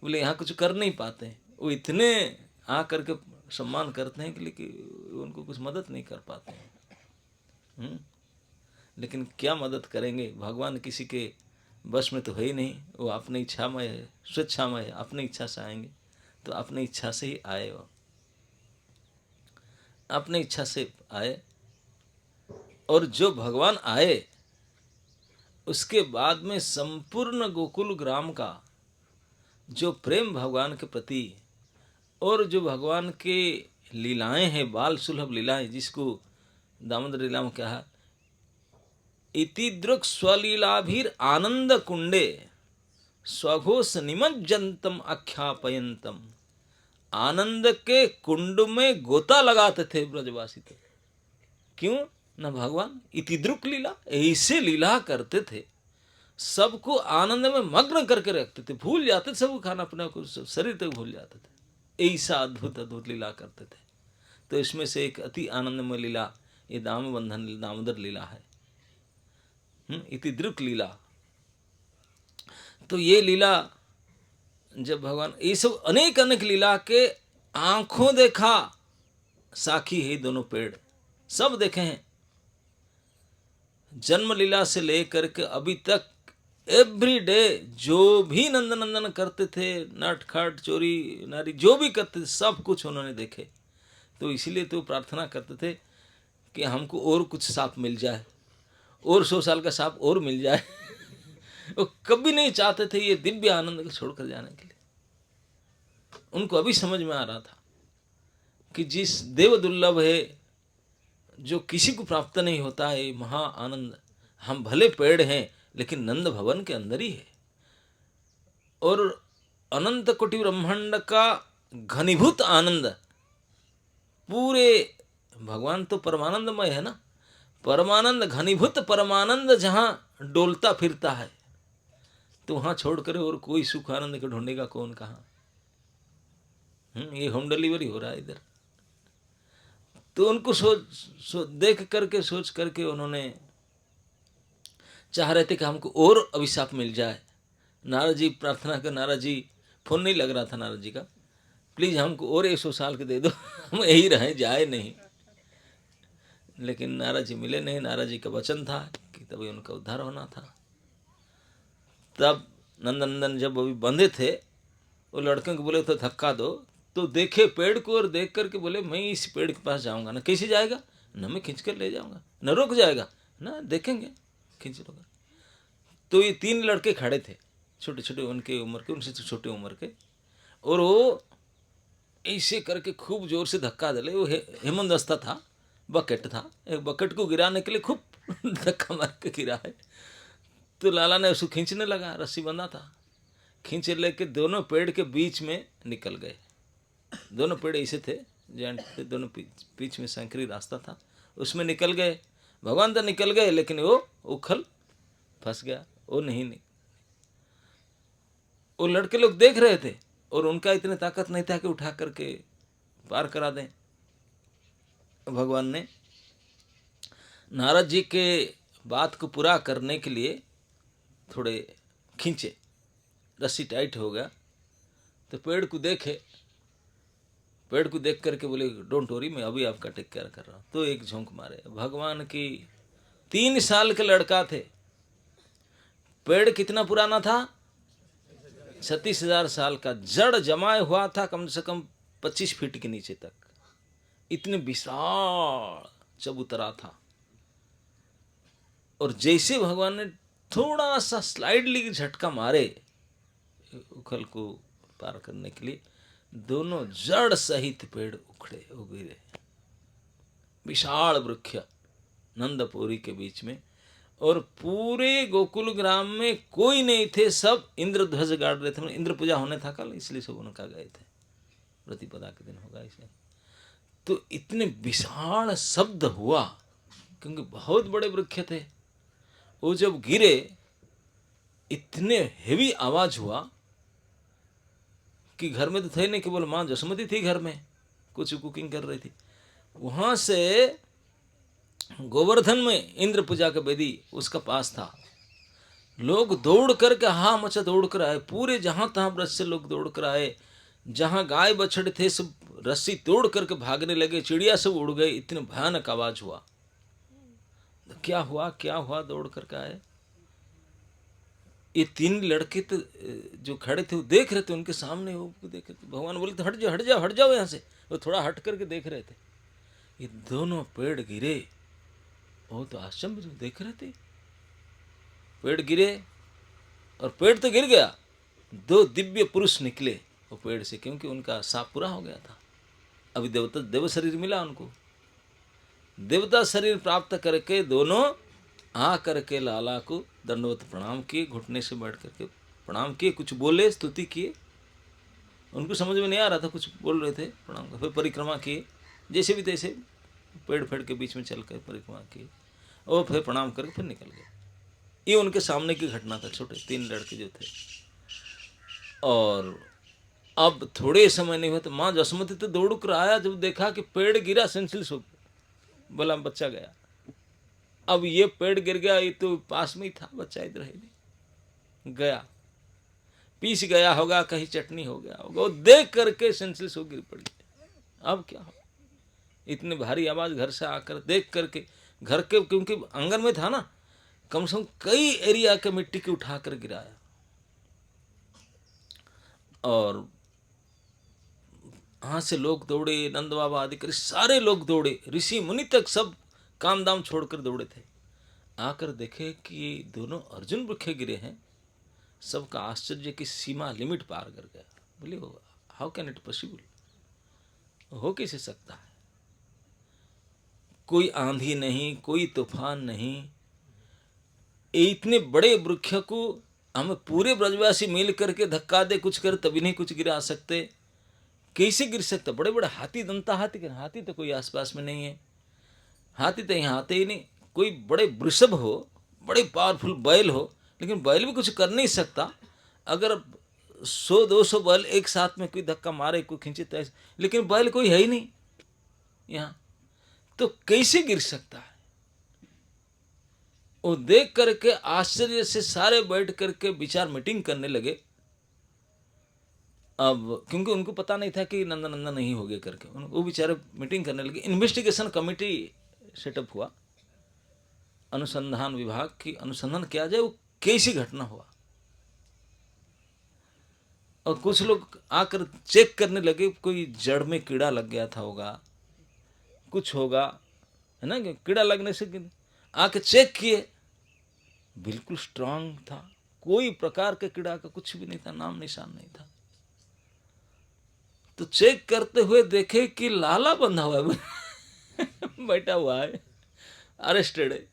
बोले यहाँ कुछ कर नहीं पाते। वो इतने आ करके सम्मान करते हैं कि लेकिन उनको कुछ मदद नहीं कर पाते हैं। लेकिन क्या मदद करेंगे, भगवान किसी के बस में तो है ही नहीं, वो अपनी इच्छामय है, स्वेच्छामय है, अपनी इच्छा से आएंगे तो अपनी इच्छा से ही आए, वो अपनी इच्छा से आए। और जो भगवान आए उसके बाद में संपूर्ण गोकुल ग्राम का जो प्रेम भगवान के प्रति और जो भगवान के लीलाएं हैं, बाल सुलभ लीलाएं, जिसको दामोदर लीला में कहा, इति दृक् स्वलीलाभिर आनंद कुंडे स्वघोष निमज्जंतम आख्यापयंतम। आनंद के कुंड में गोता लगाते थे ब्रजवासी। तो क्यों न भगवान इति दृक् लीला, ऐसे लीला करते थे, सबको आनंद में मग्न करके रखते थे, भूल जाते थे सब खाना पीना को, शरीर तक भूल जाते थे, ऐसा अद्भुत अद्भुत लीला करते थे। तो इसमें से एक अति आनंदमय लीला ये दाम बंधन दामोदर लीला है, इति दृक् लीला। तो ये लीला जब भगवान, ये सब अनेक अनेक लीला के आंखों देखा साखी है दोनों पेड़, सब देखे हैं। जन्म लीला से लेकर के अभी तक एवरी डे जो भी नंदन नंदन करते थे, नट खट चोरी नारी जो भी करते थे, सब कुछ उन्होंने देखे। तो इसलिए तो प्रार्थना करते थे कि हमको और कुछ सांप मिल जाए, और 100 साल का सांप और मिल जाए। वो कभी नहीं चाहते थे ये दिव्य आनंद को छोड़कर जाने के लिए। उनको अभी समझ में आ रहा था कि जिस देव दुर्लभ है, जो किसी को प्राप्त नहीं होता है, महा आनंद, हम भले पेड़ हैं लेकिन नंद भवन के अंदर ही है। और अनंत कोटि ब्रह्मांड का घनीभूत आनंद, पूरे भगवान तो परमानंदमय है ना, परमानंद घनीभूत परमानंद जहां डोलता फिरता है, तो वहां छोड़कर और कोई सुख आनंद को ढूंढेगा कौन कहाँ। ये होम डिलीवरी हो रहा है इधर। तो उनको देख करके सोच करके उन्होंने चाह रहे थे कि हमको और अभिशाप मिल जाए। नारद जी प्रार्थना कर, नारद जी फोन नहीं लग रहा था नारद जी का, प्लीज हमको और 100 साल के दे दो, हम यही रहे, जाए नहीं। लेकिन नारद जी मिले नहीं। नारद जी का वचन था कि तभी उनका उद्धार होना था। तब नंदनंदन जब अभी बंधे थे, वो लड़के को बोले तो धक्का दो, तो देखे पेड़ को और देख करके बोले मैं इस पेड़ के पास जाऊंगा ना। कैसे जाएगा? न मैं खींच कर ले जाऊंगा, न रुक जाएगा, ना देखेंगे खींच लूंगा। तो ये 3 लड़के खड़े थे, छोटे छोटे उनके उम्र के, उनसे छोटे उम्र के, और वो ऐसे करके खूब जोर से धक्का दिले। वो हेमंदस्ता था, बकेट था, एक बकेट को गिराने के लिए खूब धक्का मार के गिरा है। तो लाला ने उसको खींचने लगा, रस्सी बंधा था, खींच लेके दोनों पेड़ के बीच में निकल गए। दोनों पेड़ ऐसे थे जॉइंट थे, दोनों बीच में संकरी रास्ता था, उसमें निकल गए। भगवान तो निकल गए लेकिन वो उखल फंस गया, वो नहीं। वो लड़के लोग देख रहे थे और उनका इतनी ताकत नहीं था कि उठा करके पार करा दें। भगवान ने नारद जी के बात को पूरा करने के लिए थोड़े खींचे, रस्सी टाइट हो गया। तो पेड़ को देखे, पेड़ को देख करके बोले डोंट वरी, मैं अभी आपका टेक केयर कर रहा हूँ। तो एक झोंक मारे। भगवान की 3 साल के लड़का थे। पेड़ कितना पुराना था? 36,000 साल का, जड़ जमाए हुआ था कम से कम 25 फीट के नीचे तक, इतने विशाल चबूतरा था। और जैसे भगवान ने थोड़ा सा स्लाइडली झटका मारे उखल को पार करने के लिए, दोनों जड़ सहित पेड़ उखड़े गिरे। विशाल वृक्ष नंदपुरी के बीच में, और पूरे गोकुल ग्राम में कोई नहीं थे, सब इंद्र ध्वज गाड़ रहे थे। इंद्र पूजा होने था कल, इसलिए सब उनका गए थे, प्रतिपदा के दिन होगा इसे। तो इतने विशाल शब्द हुआ क्योंकि बहुत बड़े वृक्ष थे। वो जब गिरे इतने हेवी आवाज हुआ कि घर में तो थे नहीं, केवल माँ जसमती थी घर में, कुछ कुकिंग कर रही थी। वहां से गोवर्धन में इंद्र पूजा का वेदी उसका पास था, लोग दौड़ करके हाँ मचा दौड़ कर आए, पूरे जहां तहां ब्रज से लोग दौड़ कर आए, जहां गाय बछड़े थे सब रस्सी तोड़ करके भागने लगे, चिड़िया सब उड़ गए, इतने भयानक आवाज हुआ। तो क्या हुआ दौड़ करके आए। ये तीन लड़के तो जो खड़े थे वो देख रहे थे, उनके सामने वो देख रहे थे। भगवान बोले तो हट जाओ यहाँ से। वो थोड़ा हट करके देख रहे थे, ये दोनों पेड़ गिरे। वो तो आश्चर्य से देख रहे थे, पेड़ गिरे और पेड़ तो गिर गया, दो दिव्य पुरुष निकले वो पेड़ से, क्योंकि उनका साप पूरा हो गया था। अभी देव शरीर मिला उनको, देवता शरीर प्राप्त करके दोनों आ करके लाला को दंडवत प्रणाम किए, घुटने से बैठ करके प्रणाम किए, कुछ बोले, स्तुति किए। उनको समझ में नहीं आ रहा था, कुछ बोल रहे थे, प्रणाम कर, फिर परिक्रमा किए, जैसे भी तैसे पेड़ फेड़ के बीच में चल कर परिक्रमा किए, और फिर प्रणाम करके फिर निकल गए। ये उनके सामने की घटना था, छोटे तीन लड़के जो थे। और अब थोड़े समय नहीं हुआ तो माँ जसमती तो दौड़ कर आया, जब देखा कि पेड़ गिरा, सेंसलेस हो गया, बोला बच्चा गया। अब ये पेड़ गिर गया, ये तो पास में ही था, बच्चा इधर ही नहीं गया, पीस गया होगा, कहीं चटनी हो गया होगा, वो देख करके सेंसलेस हो गिर पड़ी। अब क्या हो, इतनी भारी आवाज घर से आकर देख करके, घर के क्योंकि आंगन में था ना, कम से कम कई एरिया के मिट्टी की उठा कर गिराया। और वहां से लोग दौड़े, नंद बाबा आदि कर सारे लोग दौड़े, ऋषि मुनि तक सब काम दाम छोड़कर दौड़े थे। आकर देखे कि दोनों अर्जुन वृक्ष गिरे हैं। सबका आश्चर्य की सीमा लिमिट पार कर गया। बोले हाउ कैन इट पॉसिबल, हो कैसे सकता है। कोई आंधी नहीं, कोई तूफान नहीं, इतने बड़े वृक्ष को हम पूरे ब्रजवासी मिल करके धक्का दे कुछ कर तभी नहीं कुछ गिरा सकते, कैसे गिर सकता। बड़े बड़े हाथी, दंता हाथी, हाथी तो कोई आसपास में नहीं है, हाथी तो यहाँ आते ही नहीं। कोई बड़े वृषभ हो, बड़े पावरफुल बैल हो, लेकिन बैल भी कुछ कर नहीं सकता। अगर 100-200 बैल एक साथ में कोई धक्का मारे, कोई खींचे तो, लेकिन बैल कोई है ही नहीं यहाँ, तो कैसे गिर सकता है। वो देख करके आश्चर्य से सारे बैठ करके विचार मीटिंग करने लगे। अब क्योंकि उनको पता नहीं था कि नंदा नंदा नहीं हो गए करके, वो बेचारे मीटिंग करने लगे। इन्वेस्टिगेशन कमेटी सेटअप हुआ, अनुसंधान विभाग की अनुसंधान किया जाए वो कैसी घटना हुआ। और कुछ लोग आकर चेक करने लगे, कोई जड़ में कीड़ा लग गया था होगा, कुछ होगा, है ना, कीड़ा लगने से आके चेक किए, बिल्कुल स्ट्रांग था, कोई प्रकार के कीड़ा का कुछ भी नहीं था, नाम निशान नहीं था। तो चेक करते हुए देखे कि लाला बंधा हुआ है बैठा हुआ है, अरेस्टेड है।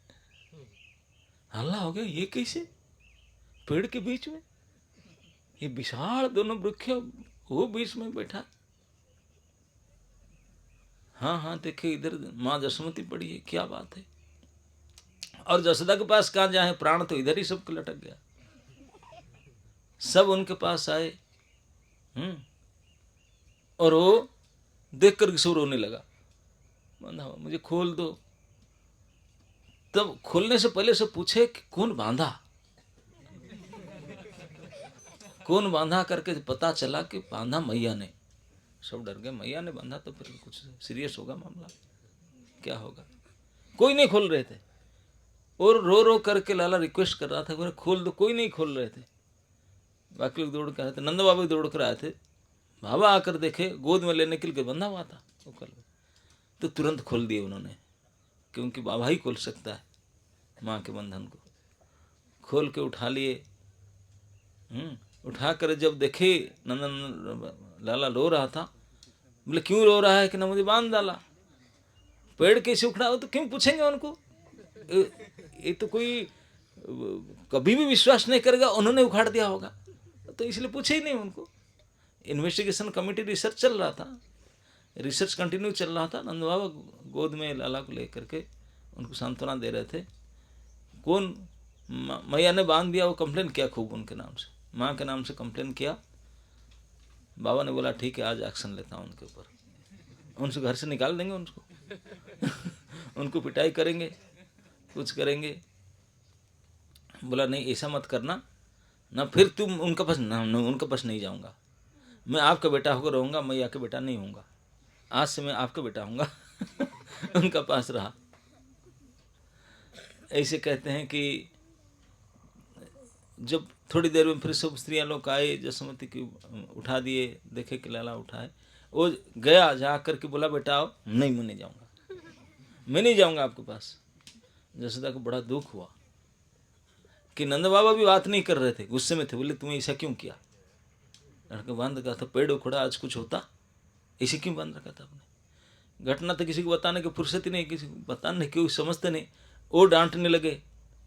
हल्ला हो गया, ये कैसे पेड़ के बीच में, ये विशाल दोनों वृक्ष, वो बीच में बैठा। हाँ देखे इधर माँ जसमती पड़ी है, क्या बात है। और जसोदा के पास कहाँ जाए, प्राण तो इधर ही सबको लटक गया। सब उनके पास आए, और वो देख कर किशोर रोने लगा, बांधा हुआ, मुझे खोल दो। तब खोलने से पहले से पूछे कि कौन बांधा, कौन बांधा करके पता चला कि बांधा मैया ने। सब डर गए, मैया ने बांधा तो फिर कुछ सीरियस होगा मामला, क्या होगा। कोई नहीं खोल रहे थे, और रो रो करके लाला रिक्वेस्ट कर रहा था, खोल दो, कोई नहीं खोल रहे थे। बाकी लोग दौड़ कर आए थे, नंद बाबा दौड़ कर आए थे। बाबा आकर देखे, गोद में लेने के लिए बंधा हुआ था वो कल, तो तुरंत खोल दिए उन्होंने, क्योंकि बाबा ही खोल सकता है माँ के बंधन को। खोल के उठा लिए, उठा कर जब देखे नंदन लाला रो रहा था, बोले क्यों रो रहा है, कि ना मुझे बांध डाला। पेड़ कैसे उखड़ा हो तो क्यों पूछेंगे उनको? ये तो कोई कभी भी विश्वास नहीं करेगा उन्होंने उखाड़ दिया होगा, तो इसलिए पूछे ही नहीं उनको। इन्वेस्टिगेशन कमेटी रिसर्च चल रहा था, रिसर्च कंटिन्यू चल रहा था। नंद बाबा गोद में लाला को लेकर के उनको सांत्वना दे रहे थे। कौन मैया ने बांध दिया, वो कंप्लेन किया खूब उनके नाम से, माँ के नाम से कंप्लेन किया। बाबा ने बोला ठीक है आज एक्शन लेता हूँ उनके ऊपर, उनसे घर से निकाल देंगे उनको उनको पिटाई करेंगे, कुछ करेंगे। बोला नहीं ऐसा मत करना ना, फिर तुम उनके पास ना, उनके पास नहीं जाऊंगा, मैं आपका बेटा होकर रहूंगा, मैया के बेटा नहीं होऊंगा, आज से मैं आपका बेटा होऊंगा उनका पास रहा। ऐसे कहते हैं कि जब थोड़ी देर में फिर सब स्त्रियां लोग आए, जसमती की उठा दिए, देखे कि लाला उठाए, वो गया जा करके बोला बेटा आओ, नहीं मैं नहीं जाऊंगा, मैं नहीं जाऊंगा आपके पास। जसोदा को बड़ा दुख हुआ कि नंद बाबा भी बात नहीं कर रहे थे, गुस्से में थे। बोले तुम्हें ऐसा क्यों किया? लड़का बांध रखा था, पेड़ उखड़ा आज कुछ होता, ऐसे क्यों बांध रखा था आपने? घटना तो किसी को बताने की फुर्सत ही नहीं, किसी को बताने क्यों समझते नहीं। वो डांटने लगे,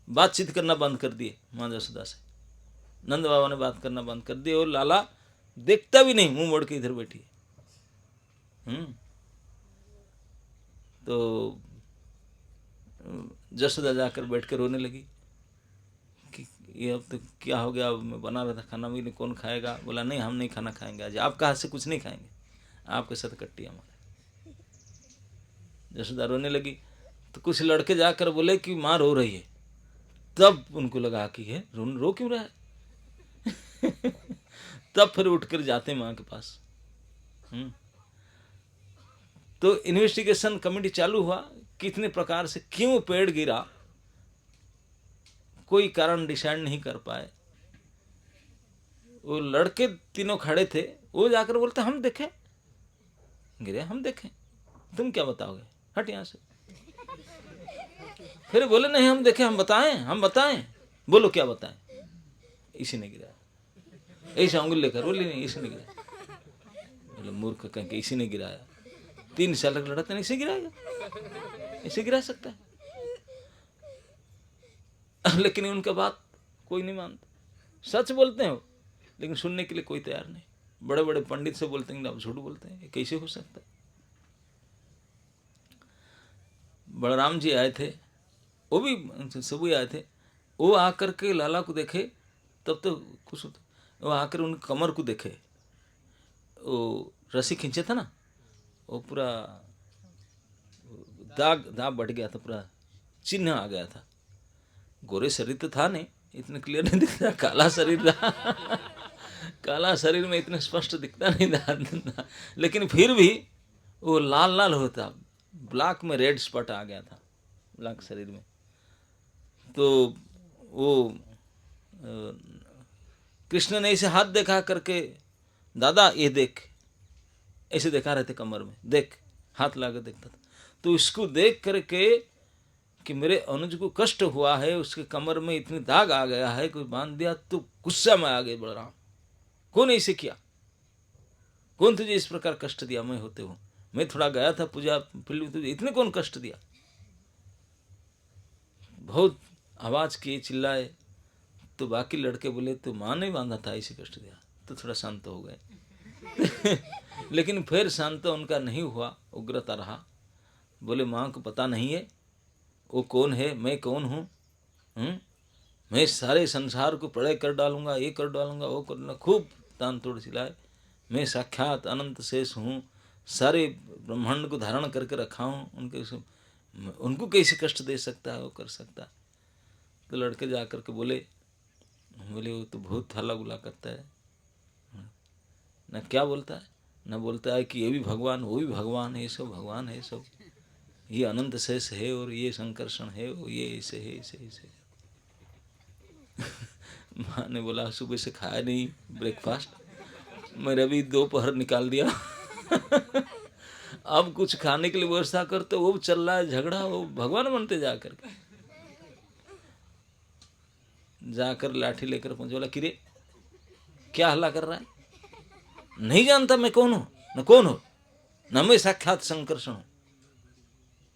बातचीत करना बंद कर दिए माँ जसोदा से। नंद बाबा ने बात करना बंद कर दिया और लाला देखता भी नहीं, मुंह मोड़ के इधर बैठी है। तो जसोदा जाकर बैठ कर रोने लगी कि ये अब तो क्या हो गया, अब मैं बना रहा था खाना, भी नहीं, कौन खाएगा? बोला नहीं हम नहीं खाना खाएंगे आज, आपका हाथ से कुछ नहीं खाएंगे, आपके साथ कट्टी हमारे। जसोदा रोने लगी तो कुछ लड़के जाकर बोले कि माँ रो रही है। तब उनको लगा कि है रो क्यों रहा है तब फिर उठकर जाते माँ के पास। तो इन्वेस्टिगेशन कमेटी चालू हुआ, कितने प्रकार से क्यों पेड़ गिरा, कोई कारण डिसाइड नहीं कर पाए। वो लड़के तीनों खड़े थे, वो जाकर बोलते हम देखें गिरे, हम देखें, तुम क्या बताओगे, हट यहां से। फिर बोले नहीं हम देखें, हम बताएं, बोलो क्या बताएं। इसी ने गिराया, ऐसा उंगली लेकर बोले नहीं इसी ने गिराया। बोले मूर्ख कहीं के इसी ने गिराया, 3 साल का लड़ा था, इसे गिराएगा, इसे गिरा सकता है। लेकिन उनका बात कोई नहीं मानता, सच बोलते हैं वो, लेकिन सुनने के लिए कोई तैयार नहीं। बड़े बड़े पंडित से बोलते हैं आप झूठ बोलते हैं, कैसे हो सकता है? बलराम जी आए थे, वो भी सभी आए थे। वो आकर के लाला को देखे, तब तो कुछ होता, वो आकर उनकी कमर को देखे, वो रस्सी खींचे था ना, वो पूरा दाग बढ़ गया था, पूरा चिन्ह आ गया था। गोरे शरीर तो था नहीं, इतने क्लियर नहीं दिखता, काला शरीर था काला शरीर में इतने स्पष्ट दिखता नहीं था, लेकिन फिर भी वो लाल लाल होता, ब्लैक में रेड स्पॉट आ गया था ब्लैक शरीर में। तो वो कृष्ण ने ऐसे हाथ देखा करके, दादा ये देख, ऐसे देखा रहे थे कमर में, देख, हाथ लाकर देखता था। तो इसको देख करके कि मेरे अनुज को कष्ट हुआ है, उसके कमर में इतनी दाग आ गया है, कोई बांध दिया, तो गुस्सा में आ गए बलराम, कौन ऐसे किया, कौन तुझे इस प्रकार कष्ट दिया? मैं होते हूँ, मैं थोड़ा गया था पूजा फील्ड में, तुझे इतने कौन कष्ट दिया? बहुत आवाज किए, चिल्लाए। तो बाकी लड़के बोले तो माँ ने बांधा था, इसे कष्ट दिया, तो थोड़ा शांत हो गए लेकिन फिर शांत उनका नहीं हुआ, उग्रता रहा। बोले माँ को पता नहीं है वो कौन है, मैं कौन हूँ, मैं सारे संसार को प्रलय कर डालूंगा, ये कर डालूंगा, वो कर डालूंगा, खूब तान तोड़ चिल्लाए। मैं साक्षात अनंत शेष हूँ, सारे ब्रह्मांड को धारण करके रखा हूँ, उनको कैसे कष्ट दे सकता है, वो कर सकता है। तो लड़के जा कर के बोले वो तो बहुत हल्ला गुला करता है, न क्या बोलता है, न बोलता है कि ये भी भगवान, वो भी भगवान है, ये सब भगवान है, सब ये अनंत शेष है और ये संकर्षण है, और ये ऐसे है, ऐसे माँ ने बोला सुबह से खाया नहीं ब्रेकफास्ट, मेरा भी दोपहर निकाल दिया अब कुछ खाने के लिए व्यवस्था कर, तो वो चल रहा है झगड़ा, वो भगवान बनते जाकर लाठी लेकर पहुंचे। बोला किरे क्या हल्ला कर रहा है, नहीं जानता मैं कौन हूं, न कौन हो, न मैं साक्षात संकर्षण हूं,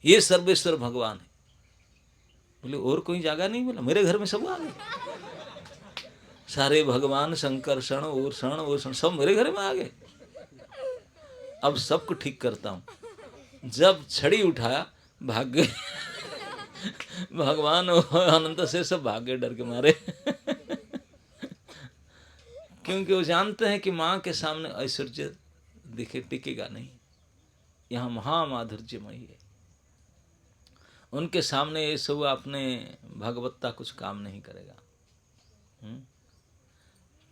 ये सर्वेश्वर भगवान है। बोले और कोई जागा नहीं? बोला मेरे घर में सब आ गए, सारे भगवान शंकर शरण और शरण और शरण सब मेरे घर में आ गए। अब सबको ठीक करता हूं। जब छड़ी उठाया भाग गए भगवान और अनंत से सब भाग गए डर के मारे क्योंकि वो जानते हैं कि माँ के सामने ऐश्वर्य दिखे टिकेगा नहीं, यहाँ महामाधुर्यमयी है। उनके सामने ये सब अपने भगवत्ता कुछ काम नहीं करेगा।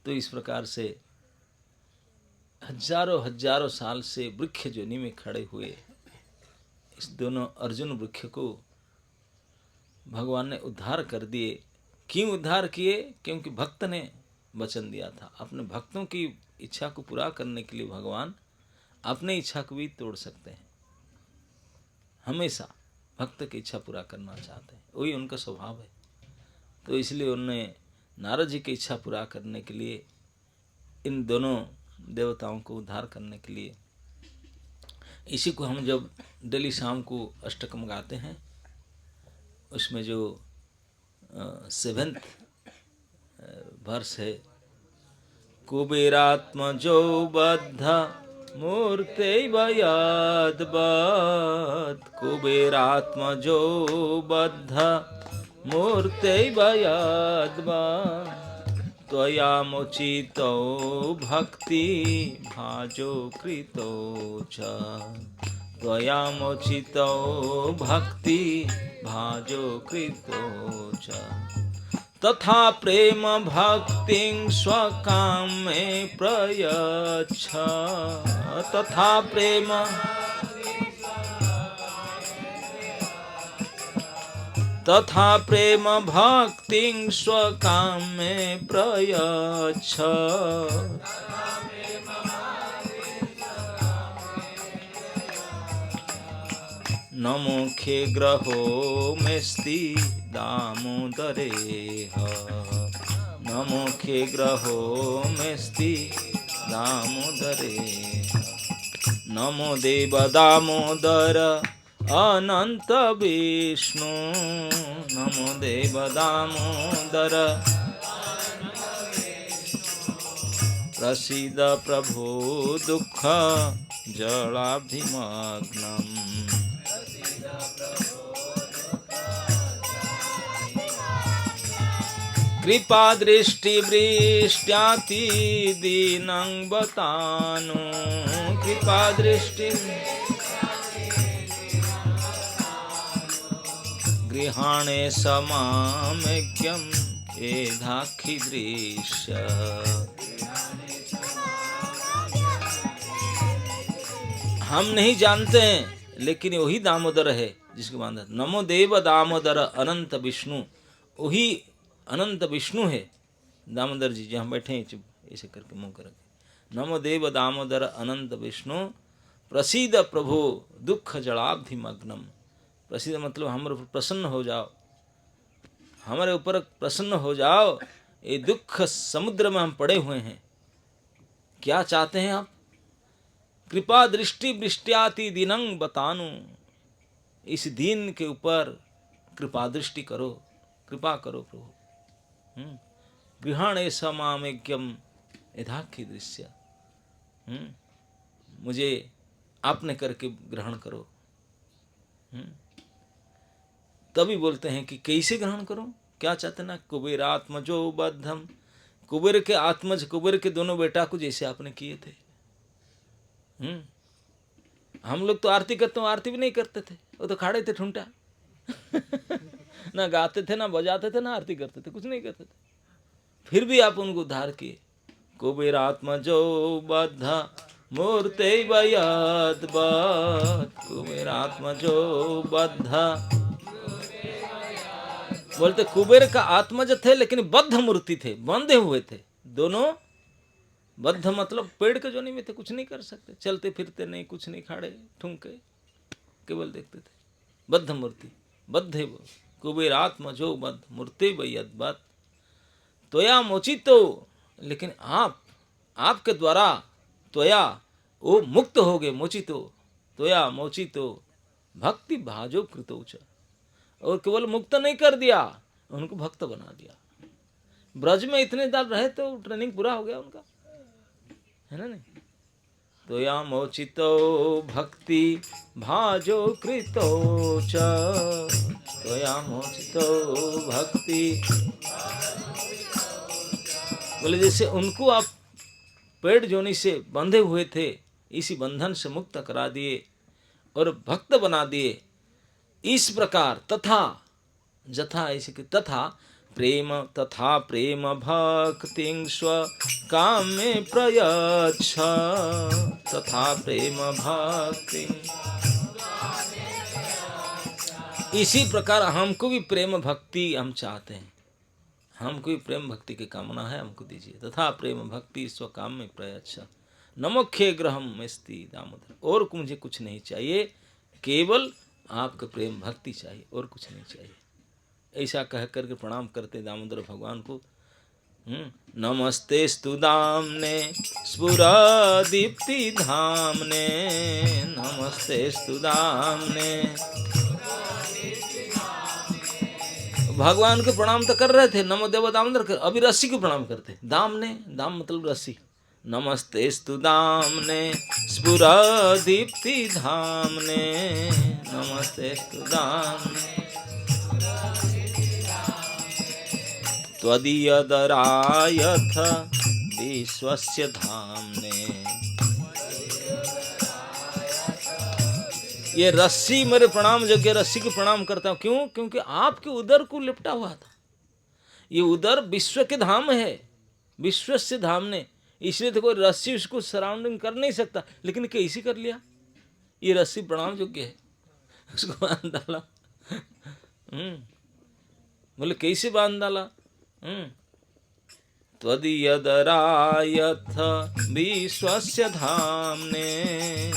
तो इस प्रकार से हजारों हजारों साल से वृक्ष जोनि में खड़े हुए इस दोनों अर्जुन वृक्ष को भगवान ने उद्धार कर दिए। क्यों उद्धार किए? क्योंकि भक्त ने वचन दिया था। अपने भक्तों की इच्छा को पूरा करने के लिए भगवान अपनी इच्छा को भी तोड़ सकते हैं। हमेशा भक्त की इच्छा पूरा करना चाहते हैं, वही उनका स्वभाव है। तो इसलिए उन्होंने नारद जी की इच्छा पूरा करने के लिए इन दोनों देवताओं को उद्धार करने के लिए, इसी को हम जब डेली शाम को अष्टकम गाते हैं, उसमें जो 7th वर्ष है, कुबेरात्मजो बद्ध मूर्ते वयाद्वत्, कुबेरात्मजो बद्ध मूर्ते वयाद्वत्, त्वया मोचितो भक्ति भाजो कृतो च, त्वया मोचितो भक्ति भाजो कृतो च, तथा प्रेम भक्तिं स्वकामे प्रयच्छ, तथा प्रेम भक्तिं स्वकामे प्रयच्छ, न मुखे ग्रहो मेस्ति दामोदरेह, न मुखे ग्रहो मेस्ति दामोदरेह, नमो देव दामोदर अनंत विष्णु, नमो देव दामोदर प्रसीद प्रभो दुःख जलाब्धिमग्नम्, कृपा दृष्टि वृष्ट्याति दीनं बतानु, कृपा दृष्टि गृहाणे समामेक्यम एधाखि दृश्य, हम नहीं जानते हैं लेकिन वही दामोदर है जिसको मानता। नमो देव दामोदर अनंत विष्णु, वही अनंत विष्णु है दामोदर जी जहाँ बैठे हैं चुप ऐसे करके मुंह करके। नमो देव दामोदर अनंत विष्णु प्रसीद प्रभु दुख जलाब्धि मग्नम, प्रसीद मतलब हमारे ऊपर प्रसन्न हो जाओ, हमारे ऊपर प्रसन्न हो जाओ, ये दुख समुद्र में हम पड़े हुए हैं। क्या चाहते हैं आप? कृपा दृष्टि वृष्ट्याति दीनं बतानु, इस दीन के ऊपर कृपा दृष्टि करो, कृपा करो प्रभु। गृहाणे समामेक्यम यथाखि दृश्य, मुझे आपने करके ग्रहण करो। तभी बोलते हैं कि कैसे ग्रहण करो, क्या चाहते ना, कुबेर आत्मजो बद्धम, कुबेर के आत्मज, कुबेर के दोनों बेटा को जैसे आपने किए थे। हम लोग तो आरती करते, आरती भी नहीं करते थे, वो तो खाड़े थे ठुंटा ना गाते थे, ना बजाते थे, ना आरती करते थे, कुछ नहीं करते थे, फिर भी आप उनको उद्धार किए। कुबेर आत्मजो बद्ध मूर्ते वयाद्वत्, कुबेर आत्मजो बद्ध, बोलते कुबेर का आत्मज थे लेकिन बद्ध मूर्ति थे, बंधे हुए थे दोनों। बद्ध मतलब पेड़ के जोनी में थे, कुछ नहीं कर सकते, चलते फिरते नहीं, कुछ नहीं, खाड़े ठुमके केवल देखते थे। बद्ध मूर्ति, बद्धे कुबेर आत्मजो बद्ध मूर्ति वयद्वत्, त्वया मोचितो, लेकिन आपके द्वारा त्वया वो मुक्त हो गए, मोचितो त्वया मोचितो भक्ति भाजो कृतोच, और केवल मुक्त नहीं कर दिया, उनको भक्त बना दिया। ब्रज में इतने दाल रहे तो ट्रेनिंग पूरा हो गया उनका, है ना नहीं। तो या मोचितो भक्ति भाजो कृतोच, तो या मोचितो भक्ति, बोले जैसे उनको आप पेड़ जोनी से बंधे हुए थे, इसी बंधन से मुक्त करा दिए और भक्त बना दिए। इस प्रकार तथा जथा, ऐसे कि तथा प्रेम भक्ति स्व काम में प्रयच्छ, तथा प्रेम भक्ति, इसी प्रकार हमको भी प्रेम भक्ति हम चाहते हैं, हमको भी प्रेम भक्ति की कामना है, हमको दीजिए। तथा प्रेम भक्ति स्व काम में प्रयच्छ, नमोखे ग्रहम में स्थित दामोदर, और मुझे कुछ नहीं चाहिए, केवल आपका प्रेम भक्ति चाहिए, और कुछ नहीं चाहिए। ऐसा कह करके प्रणाम करते दामोदर भगवान को। नमस्ते स्तु दामने स्फुरा दीप्ति धामने, नमस्ते स्तु दामने। भगवान को प्रणाम तो कर रहे थे, नमो देव दामोदर कर, अभी रस्सी को प्रणाम करते, दामने, दाम मतलब रस्सी। नमस्ते स्तु दामने स्फुरा दीप्ति धामने, नमस्ते स्तु दामने। त्वदीयदरायथ विश्वस्य धामने, ये रस्सी मेरे प्रणाम योग्य, रस्सी को प्रणाम करता हूं। क्यों? क्योंकि आपके उदर को लिपटा हुआ था। ये उदर विश्व के धाम है, विश्वस्य धामने, इसलिए तो कोई रस्सी उसको सराउंडिंग कर नहीं सकता, लेकिन कैसे कर लिया? ये रस्सी प्रणाम योग्य है, उसको बांध डाला। बोले कैसे बांध डाला? त्वदीयदरायथ विश्वस्य धामने,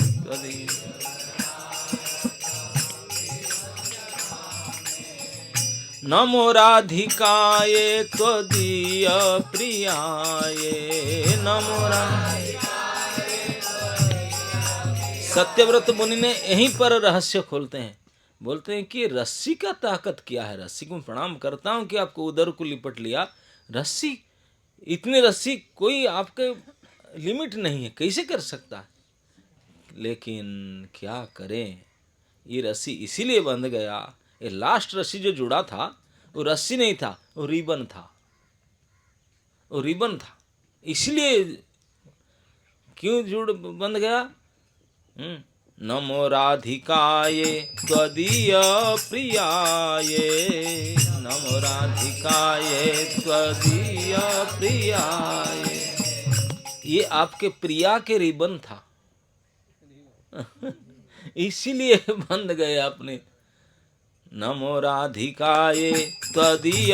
नमो राधिकाय त्वदीय प्रियाय, नमो सत्यव्रत मुनि ने यहीं पर रहस्य खोलते हैं, बोलते हैं कि रस्सी का ताकत क्या है। रस्सी को प्रणाम करता हूं कि आपको उदर को लिपट लिया, रस्सी, इतनी रस्सी कोई आपके लिमिट नहीं है, कैसे कर सकता है? लेकिन क्या करें, ये रस्सी इसीलिए बंध गया। ये लास्ट रस्सी जो जुड़ा था वो रस्सी नहीं था, वो रिबन था, वो रिबन था। इसलिए क्यों जुड़ बंध गया? नमो राधिकाय त्वदीय प्रियाय, नमो राधिकाय त्वदीय प्रियाय, ये आपके प्रिया के रिबन था। इसीलिए बंध गए आपने। नमो राधिकाय त्वदीय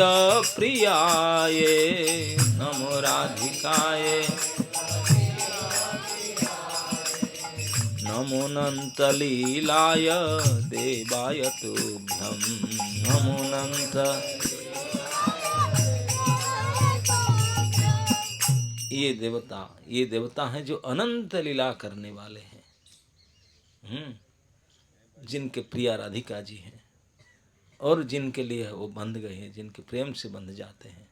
प्रियाय, नमो राधिकाय, नमोऽनंत लीलाय देवाय तुभ्यं, नमोऽनंत। ये देवता हैं जो अनंत लीला करने वाले हैं, जिनके प्रिया राधिका जी हैं, और जिनके लिए वो बंध गए हैं, जिनके प्रेम से बंध जाते हैं।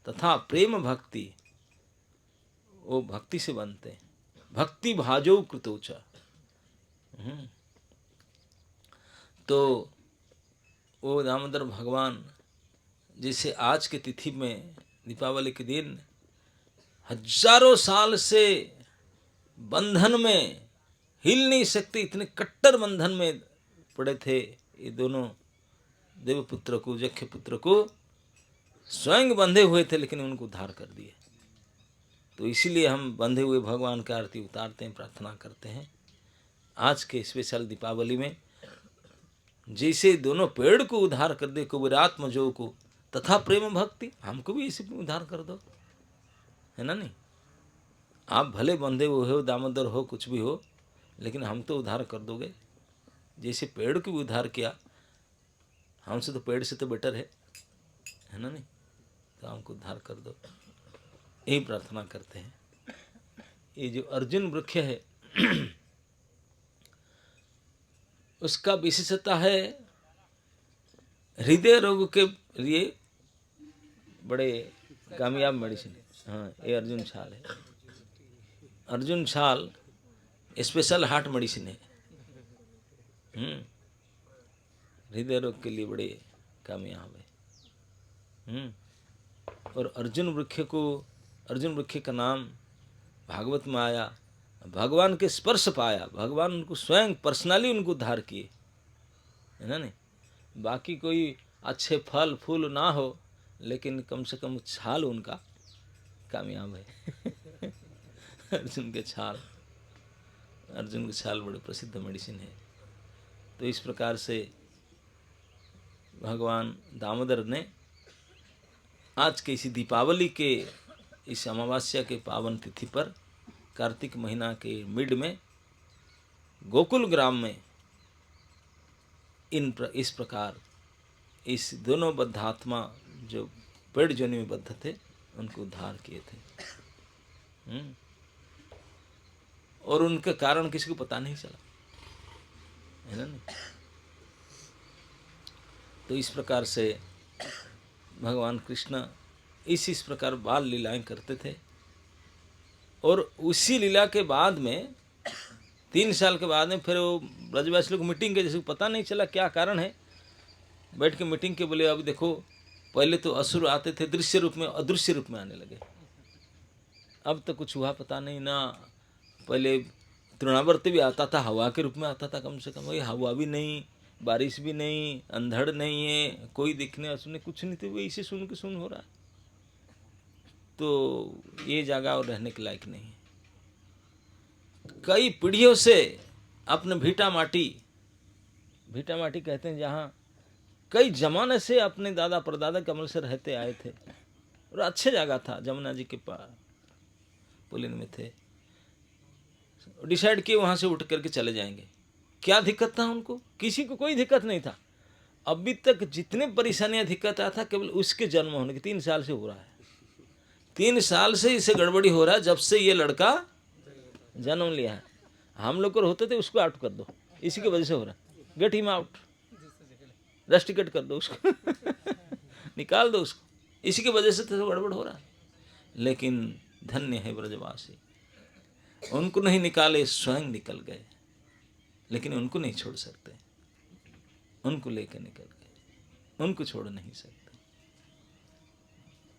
तथा प्रेम भक्ति, वो भक्ति से बनते हैं। भक्ति भाजो कृतोच, तो वो दामोदर भगवान जैसे आज के तिथि में दीपावली के दिन हजारों साल से बंधन में हिल नहीं सकते, इतने कट्टर बंधन में पड़े थे ये दोनों देवपुत्र को, जक्ष पुत्र को स्वयं बंधे हुए थे, लेकिन उनको उद्धार कर दिए। तो इसीलिए हम बंधे हुए भगवान की आरती उतारते हैं, प्रार्थना करते हैं। आज के स्पेशल दीपावली में जैसे दोनों पेड़ को उद्धार कर दे कुबेरात्म जो को, तथा प्रेम भक्ति, हमको भी इसी उद्धार कर दो, है ना नहीं? आप भले बंधे हुए हो, दामोदर हो, कुछ भी हो, लेकिन हम तो उद्धार कर दोगे। जैसे पेड़ को भी उद्धार किया, हमसे तो पेड़ से तो बेटर है ना नहीं? तो हमको उद्धार कर दो, यही प्रार्थना करते हैं। ये जो अर्जुन वृक्ष है उसका विशेषता है हृदय रोग के लिए बड़े कामयाब मेडिसिन है। हाँ, ये अर्जुन छाल है। अर्जुन छाल स्पेशल हार्ट मेडिसिन है। हृदय रोग के लिए बड़े कामयाब है। और अर्जुन वृक्ष का नाम भागवत में आया, भगवान के स्पर्श पाया, भगवान उनको स्वयं पर्सनली उनको उद्धार किए, है ना। नहीं बाकी कोई अच्छे फल फूल ना हो, लेकिन कम से कम छाल उनका कामयाब है। अर्जुन के छाल बड़े प्रसिद्ध मेडिसिन है। तो इस प्रकार से भगवान दामोदर ने आज के इसी दीपावली के इस अमावस्या के पावन तिथि पर कार्तिक महीना के मिड में गोकुल ग्राम में इस प्रकार इस दोनों बद्धात्मा जो पेड़ जोनि में बद्ध थे उनको उद्धार किए थे। और उनका कारण किसी को पता नहीं चला, है ना। नहीं तो इस प्रकार से भगवान कृष्ण इस प्रकार बाल लीलाएं करते थे। और उसी लीला के बाद में 3 साल के बाद में फिर वो ब्रजवासी लोग मीटिंग के, जैसे पता नहीं चला क्या कारण है, बैठ के मीटिंग के बोले अब देखो पहले तो असुर आते थे दृश्य रूप में, अदृश्य रूप में आने लगे। अब तो कुछ हुआ पता नहीं ना। पहले तृणावर्ती भी आता था, हवा के रूप में आता था, कम से कम वही हवा भी नहीं, बारिश भी नहीं, अंधड़ नहीं है, कोई दिखने सुनने कुछ नहीं थे, वो इसे सुन हो रहा है। तो ये जगह और रहने के लायक नहीं है। कई पीढ़ियों से अपने भीटा माटी कहते हैं, जहाँ कई जमाने से अपने दादा परदादा कमल से रहते आए थे, और अच्छे जगह था, जमुना जी के पास पुलिन में थे। डिसाइड किए वहाँ से उठ करके चले जाएंगे। क्या दिक्कत था उनको? किसी को कोई दिक्कत नहीं था। अभी तक जितने परेशानियां दिक्कत आया था केवल उसके जन्म होने के 3 साल से हो रहा है। 3 साल से इसे गड़बड़ी हो रहा है, जब से ये लड़का जन्म लिया है। हम लोग को होते थे उसको आउट कर दो, इसी की वजह से हो रहा है। गेट हिम आउट, रस्टिकेट कर दो उसको निकाल दो उसको, इसी की वजह से तो गड़बड़ हो रहा है। लेकिन धन्य है ब्रजवासी, उनको नहीं निकाले, स्वयं निकल गए। लेकिन उनको नहीं छोड़ सकते, उनको लेकर निकल गए, उनको छोड़ नहीं सकते।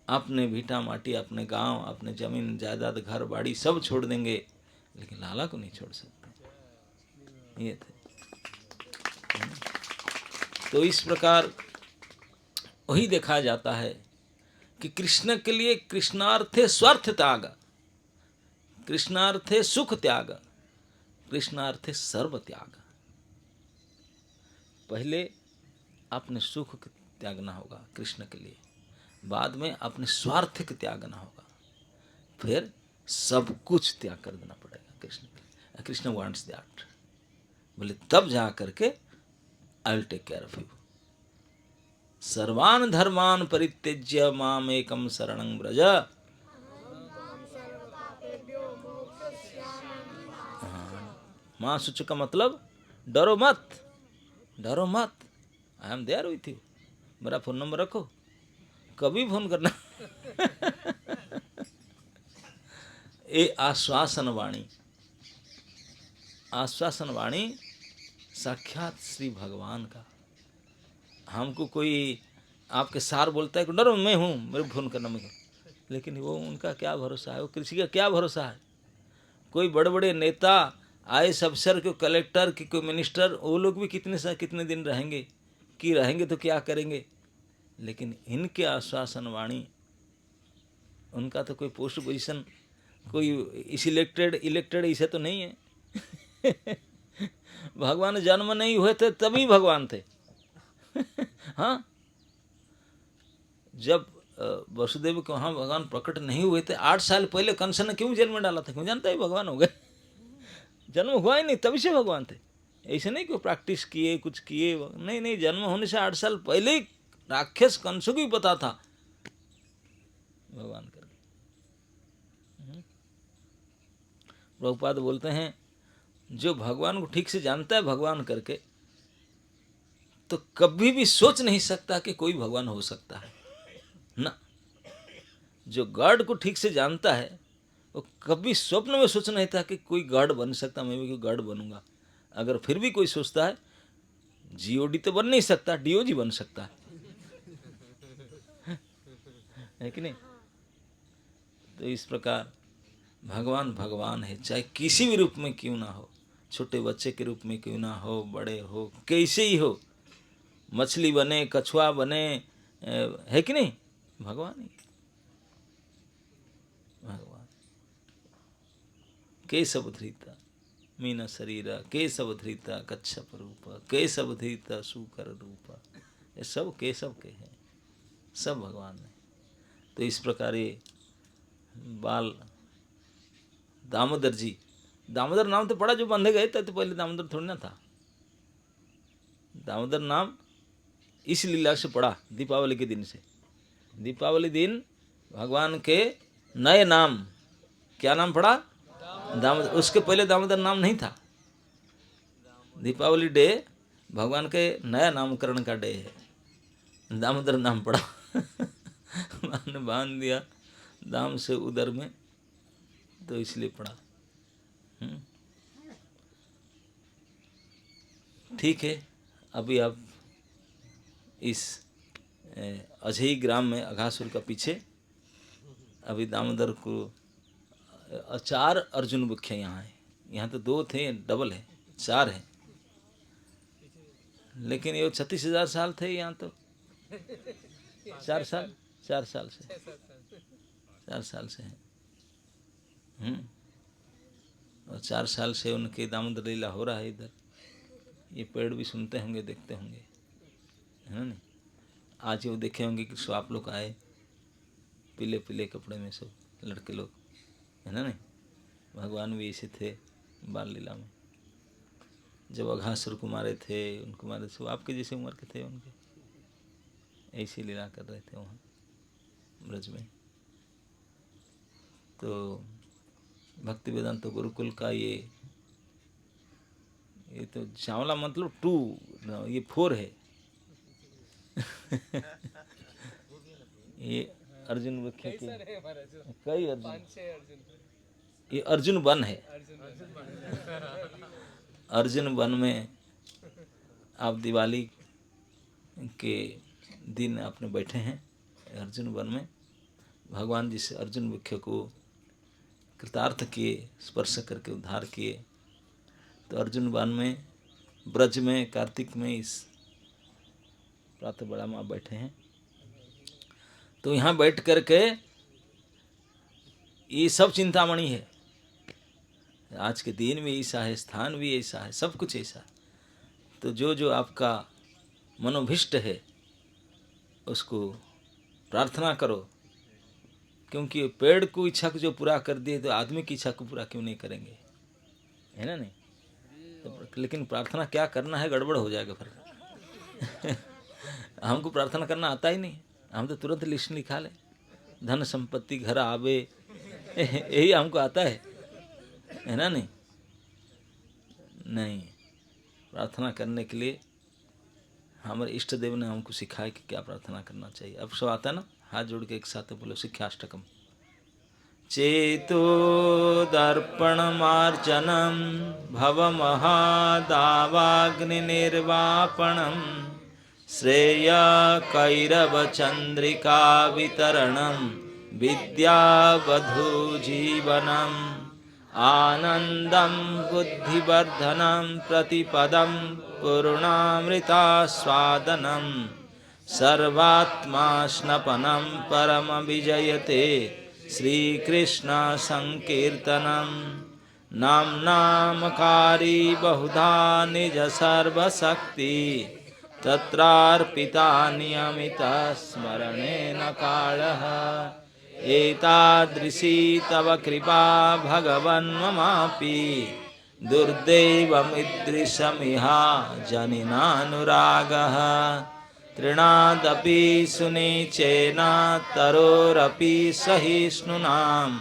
अपने भीटा माटी, अपने गांव, अपने जमीन जायदाद, घर बाड़ी सब छोड़ देंगे, लेकिन लाला को नहीं छोड़ सकते। ये थे। तो इस प्रकार वही देखा जाता है कि कृष्ण के लिए कृष्णार्थे स्वार्थ त्याग, कृष्णार्थे सुख त्याग, कृष्णार्थे सर्व त्याग। पहले अपने सुख का त्यागना होगा कृष्ण के लिए, बाद में अपने स्वार्थ का त्यागना होगा, फिर सब कुछ त्याग कर देना पड़ेगा कृष्ण के। कृष्ण वांट्स दैट, बोले तब जा करके I will take care of you. सर्वान धर्मान परित्यज्य माम एकम शरणं व्रज। माँ सूच का मतलब डरो मत, डरो मत, I am there with you. मेरा फोन नंबर रखो, कभी फोन करना। ये आश्वासन वाणी, आश्वासन वाणी साक्षात श्री भगवान का। हमको कोई आपके सार बोलता है कि डरो मैं हूँ, मेरे फोन करना मैं, लेकिन वो उनका क्या भरोसा है, वो किसी का क्या भरोसा है। कोई बड़े बड़े नेता, आईएएस अफसर, कोई कलेक्टर, कि कोई मिनिस्टर, वो लोग भी कितने दिन रहेंगे, कि रहेंगे तो क्या करेंगे। लेकिन इनके आश्वासन वाणी, उनका तो कोई पोस्ट पोजीशन, कोई इलेक्टेड इसे तो नहीं है। भगवान जन्म नहीं हुए थे तभी भगवान थे। हाँ, जब वसुदेव के वहाँ भगवान प्रकट नहीं हुए थे, 8 साल पहले कंस ने क्यों जेल में डाला था? क्यों जानता है भगवान हो गए? जन्म हुआ ही नहीं तभी से भगवान थे। ऐसे नहीं कि प्रैक्टिस किए, कुछ किए, नहीं, जन्म होने से 8 साल पहले ही राक्षस कंस को भी पता था भगवान करके। प्रभुपाद बोलते हैं जो भगवान को ठीक से जानता है भगवान करके, तो कभी भी सोच नहीं सकता कि कोई भगवान हो सकता है ना। जो गॉड को ठीक से जानता है वो कभी स्वप्न में सोच नहीं था कि कोई गॉड बन सकता, मैं भी कोई गॉड बनूंगा। अगर फिर भी कोई सोचता है जीओडी तो बन नहीं सकता, डीओजी बन सकता है कि नहीं। तो इस प्रकार भगवान भगवान है, चाहे किसी भी रूप में क्यों ना हो, छोटे बच्चे के रूप में क्यों ना हो, बड़े हो, कैसे ही हो, मछली बने, कछुआ बने, है कि नहीं, भगवान ही भगवान। केशव धृता मीन शरीरा, केशव धृता कच्छप रूपा, केशव धृता सुकर रूपा, ये सब केशव के हैं, सब भगवान है। तो इस प्रकार ये बाल दामोदर जी, दामोदर नाम तो पड़ा जो बंधे गए थे, तो पहले दामोदर थोड़ी ना था। दामोदर नाम इस लीला से पड़ा दीपावली के दिन से। दीपावली दिन भगवान के नए नाम, क्या नाम पड़ा, दामोदर। उसके पहले दामोदर नाम नहीं था। दीपावली डे भगवान के नया नामकरण का डे है, दामोदर नाम पड़ा। ने बांध दिया दाम से उदर में, तो इसलिए पड़ा। ठीक है, अभी आप इस अजय ग्राम में अघासुर का पीछे अभी दामोदर को 4 अर्जुन मुख्य यहाँ है। यहाँ तो 2 थे, डबल है, 4 है। लेकिन ये 36,000 साल थे यहाँ, तो 4 साल, 4 साल से, 4 साल से है। और 4 साल से उनके दामोदर लीला हो रहा है इधर। ये पेड़ भी सुनते होंगे, देखते होंगे, है ना। नहीं, आज वो देखे होंगे कि स्वाप लोग आए पीले पीले कपड़े में, सब लड़के लोग, है ना। नहीं, भगवान भी ऐसे थे बाल लीला में। जब अघासुर को मारे थे, उनको मारे थे, आपके जैसे उम्र के थे, उनके ऐसी लीला कर रहे थे वहाँ ब्रज में। तो भक्ति वेदांत गुरुकुल का ये तो चावला मतलब 2, ये 4 है। ये अर्जुन मुख्य के कई अर्जुन, ये अर्जुन वन है। अर्जुन वन में आप दिवाली के दिन आपने बैठे हैं अर्जुन वन में। भगवान जी से अर्जुन मुख्य को कृतार्थ किए, स्पर्श करके उद्धार किए। तो अर्जुन वन में, ब्रज में, कार्तिक में, इस प्रातः बेला में आप बैठे हैं। तो यहाँ बैठ करके ये सब चिंतामणि है। आज के दिन भी ऐसा है, स्थान भी ऐसा है, सब कुछ ऐसा है। तो जो जो आपका मनोभिष्ट है उसको प्रार्थना करो, क्योंकि पेड़ को इच्छा को जो पूरा कर दिए तो आदमी की इच्छा को पूरा क्यों नहीं करेंगे, है ना। नहीं तो लेकिन प्रार्थना क्या करना है, गड़बड़ हो जाएगा फिर। हमको प्रार्थना करना आता ही नहीं, हम तो तुरंत लिस्ट निकाल लें, धन संपत्ति घर आवे, यही हमको आता है ना। नहीं नहीं, प्रार्थना करने के लिए हमारे इष्ट देव ने हमको सिखाया कि क्या प्रार्थना करना चाहिए। अब सब आता है ना, हाथ जोड़ के एक साथ बोलो शिक्षाष्टकम। चेतो दर्पणमार्जनम भवमहादावाग्निर्वापणम श्रेय कैरवचंद्रिका वितरणम विद्यावधूजीवनम आनंदम बुद्धिवर्धनम प्रतिपदम पूर्णामृतास्वादनम सर्वात्मा स्नपनम परम विजयते श्रीकृष्ण संकीर्तनम नामनामकारी बहुधा निज सर्वशक्ति तत्रार्पिता नियमित स्मरणेन कालः एतादृशी तव कृपा भगवन्ममापि दुर्दैवमिदृशमिहा जनिनानुरागः तृणादपि सुनीचेन तरोरपि सहिष्णुनाम्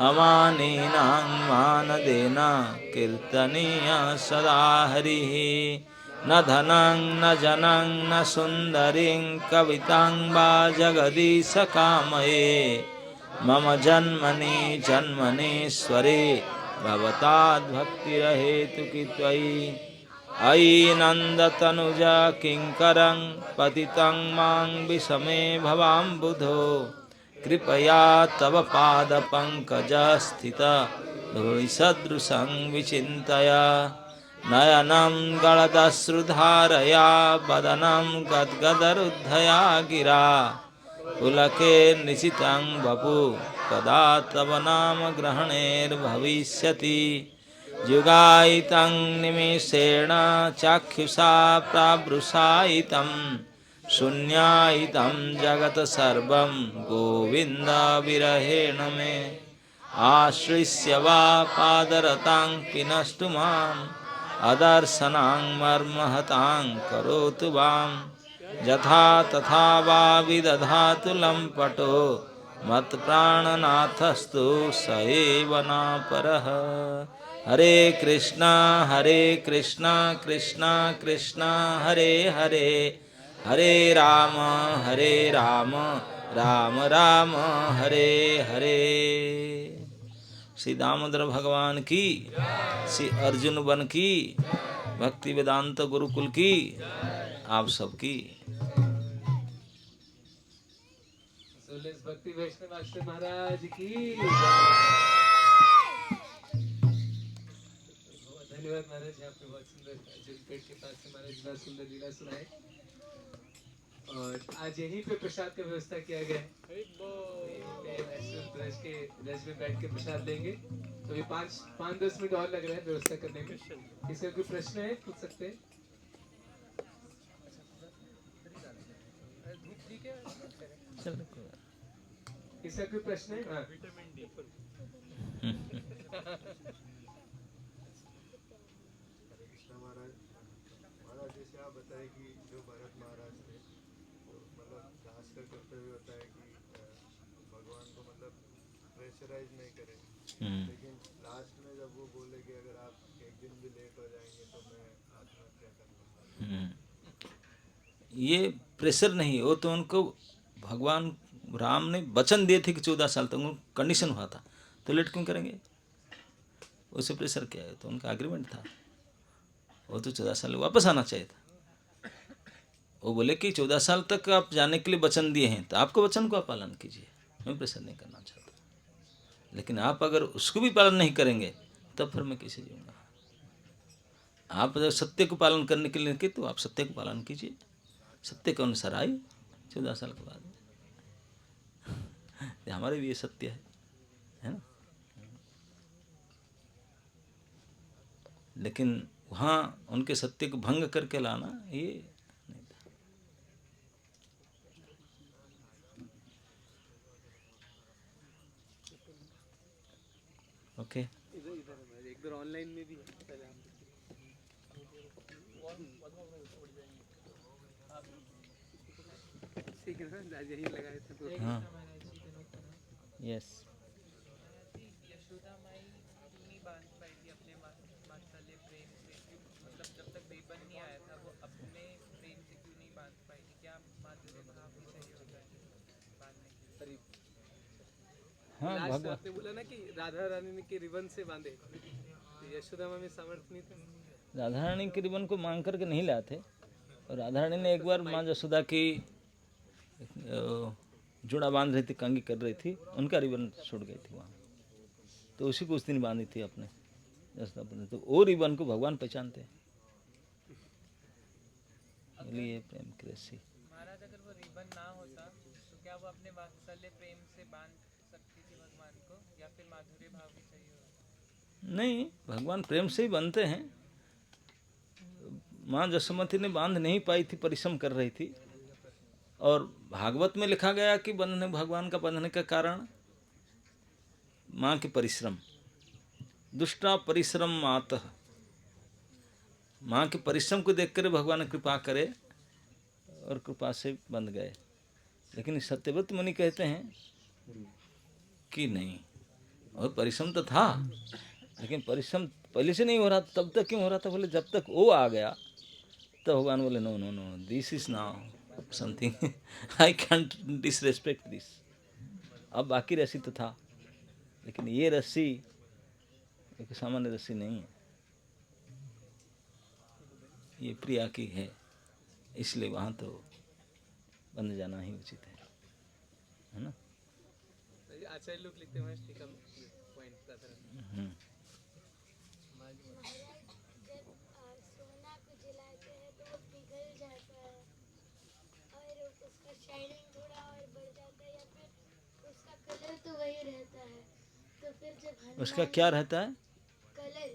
अमानीनां मानदेन कीर्तनीय सदा हरिः न धनं न जनं न सुंदरीं कवितां वा जगदीश कामये मम जन्मनि जन्मनीश्वरे भवताद्भक्तिरहेतुकी त्वयि अयि नन्दतनुजा किंकरं पतितं मां विषमे भवाम्बुधो कृपया तव पादपङ्कजस्थित धूलिसदृशं विचिन्तय नयनं गलदश्रुधारया वदनं गद्गदरुद्धया गिरा पुलके निशितं वपु कदा तव नाम ग्रहणेर्भविष्यति युगायितं निमेषेण चाक्षुषा प्रावृषायितं शून्यायितं जगत् सर्वं गोविन्द विरहेण मे आश्रिष्य वा पादरतां पिनष्टु माम् अदर्शनां मर्महतां करोतु वां यथा तथा वा विदधातु लम्पटो मत्प्राणनाथस्तु स एव न परः। हरे कृष्णा कृष्णा कृष्णा हरे हरे हरे राम राम राम हरे हरे। श्री दामोदर भगवान की, श्री अर्जुन वन की, भक्ति वेदांत गुरुकुल की, आप सबकी। भक्ति वैष्णव आश्रम महाराज की धन्यवाद महाराज। यहाँ पे बहुत सुंदर अर्जुन पेड़ के पास से महाराज बहुत सुंदर लीला सुनाए और आज यहीं पे प्रसाद का व्यवस्था किया गया है। ब्रज के रज में बैठ के प्रसाद लेंगे तो ये 5-10 मिनट और लग रहा है व्यवस्था करने में। किसी का कोई प्रश्न है पूछ सकते हैं। किसी का कोई प्रश्न है? हाँ। विटामिन डी महाराज जैसे आप बताए कि जो भरत महाराज थे तो मतलब दास का कर्तव्य होता है कि भगवान को मतलब प्रेशराइज नहीं करें, लेकिन लास्ट में जब वो बोले कि अगर आप एक दिन भी लेट हो जाएंगे तो मैं आत्महत्या कर लूँगा, ये प्रेशर नहीं, वो तो उनको भगवान राम ने वचन दिए थे कि 14 साल तक, उनको कंडीशन हुआ था, तो लेट क्यों करेंगे? उससे प्रेशर क्या है? तो उनका एग्रीमेंट था, वो तो 14 साल वापस आना चाहिए था। वो बोले कि 14 साल तक आप जाने के लिए वचन दिए हैं, तो आपको वचन को आप पालन कीजिए, मैं प्रेशर नहीं करना चाहता। लेकिन आप अगर उसको भी पालन नहीं करेंगे तब फिर मैं कैसे जीऊँगा? आप अगर सत्य को पालन करने के लिए तो आप सत्य को पालन कीजिए, सत्य के अनुसार आइए 14 साल के बाद। हमारे भी ये सत्य है ना? लेकिन वहाँ उनके सत्य को भंग करके लाना ये नहीं था। ओके, इधर ऑनलाइन में भी है। ठीक है ना, यही लगाए थे तो। हाँ, यस। यशोदा माई क्यों नहीं बांध पाई थी अपने वात्सल्य प्रेम से? मतलब जब तक रिबन नहीं आया था वो अपने प्रेम से क्यों नहीं बांध पाई थी? क्या माधुर्य भाव भी चाहिए होता है बांधने के लिए? हाँ, लास्ट आपने बोला ना कि राधा रानी ने के रिबन से बांधे, तो यशोदा माँ में सामर्थ्य नहीं था। राधा रानी के रिबन को मांग करके नहीं लाए थे, और राधा रानी ने एक बार माँ यशोदा की जोड़ा बांध रही थी, कंगी कर रही थी, उनका रिबन छूट गई थी वहाँ, तो उसी को उस दिन बांधी थी अपने यशोदा पर। तो वो रिबन को भगवान पहचानते हैं, इसलिए प्रेम की रस्सी। महाराज अगर वो रिबन ना होता तो क्या वो अपने वात्सल्य प्रेम से बांध सकती थी भगवान को, या फिर माधुर्य भाव भी चाहिए होता? नहीं, भगवान प्रेम से ही बनते हैं। माँ जसोमती ने बांध नहीं पाई थी, परिश्रम कर रही थी, और भागवत में लिखा गया कि बंधने भगवान का बंधने का कारण माँ के परिश्रम, दुष्टा परिश्रम मातः, माँ के परिश्रम को देखकर भगवान कृपा करे और कृपा से बंध गए। लेकिन सत्यव्रत मुनि कहते हैं कि नहीं, और परिश्रम तो था, लेकिन परिश्रम पहले से नहीं हो रहा था, तब तक क्यों हो रहा था? बोले जब तक वो आ गया तो भगवान बोले no no no, this is now something, I can't disrespect this. अब बाकी रस्सी तो था, लेकिन ये रस्सी एक सामान्य रस्सी नहीं है, ये प्रिया की है, इसलिए वहाँ तो बंद जाना ही उचित है ना। आचार्य लोग लिखते हैं टीका में पॉइंट का तरह। जब सोना को जलाते हैं तो वो पिघल जाता है और उसका शाइनिंग थोड़ा और बढ़ जाता है, या फिर उसका कलर तो वही रहता है। तो फिर जब उसका क्या रहता है? कलर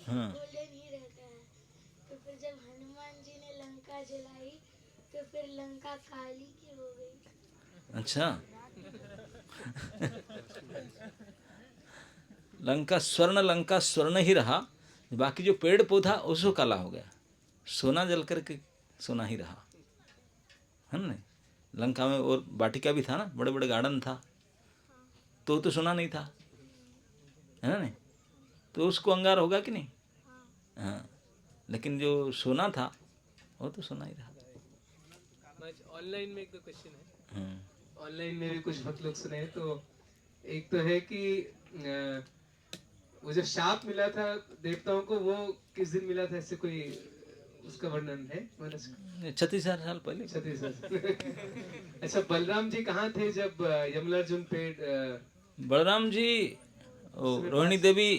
हाँ, गोल्डन ही रहता है। तो फिर जब हनुमान जी ने लंका जलाई तो फिर लंका काली की हो गई। अच्छा। लंका स्वर्ण ही रहा, बाकी जो पेड़ पौधा उसको काला हो गया, सोना जल करके सोना ही रहा, है ना। लंका में और वाटिका भी था ना, बड़े बड़े गार्डन था, तो सोना नहीं था, है ना नहीं, तो उसको अंगार होगा कि नहीं? हाँ, लेकिन जो सोना था वो तो सोना ही रहा। ऑनलाइन में एक दो क्वेश्चन है, हम्म, ऑनलाइन में भी कुछ भक्त लोग सुने हैं। तो एक तो है कि वो जो शाप मिला था देवताओं को, वो किस दिन मिला था, ऐसे कोई उसका वर्णन है? 36,000 साल पहले। 36। अच्छा, बलराम जी कहाँ थे जब यमलार्जुन पे बलराम जी रोहिणी देवी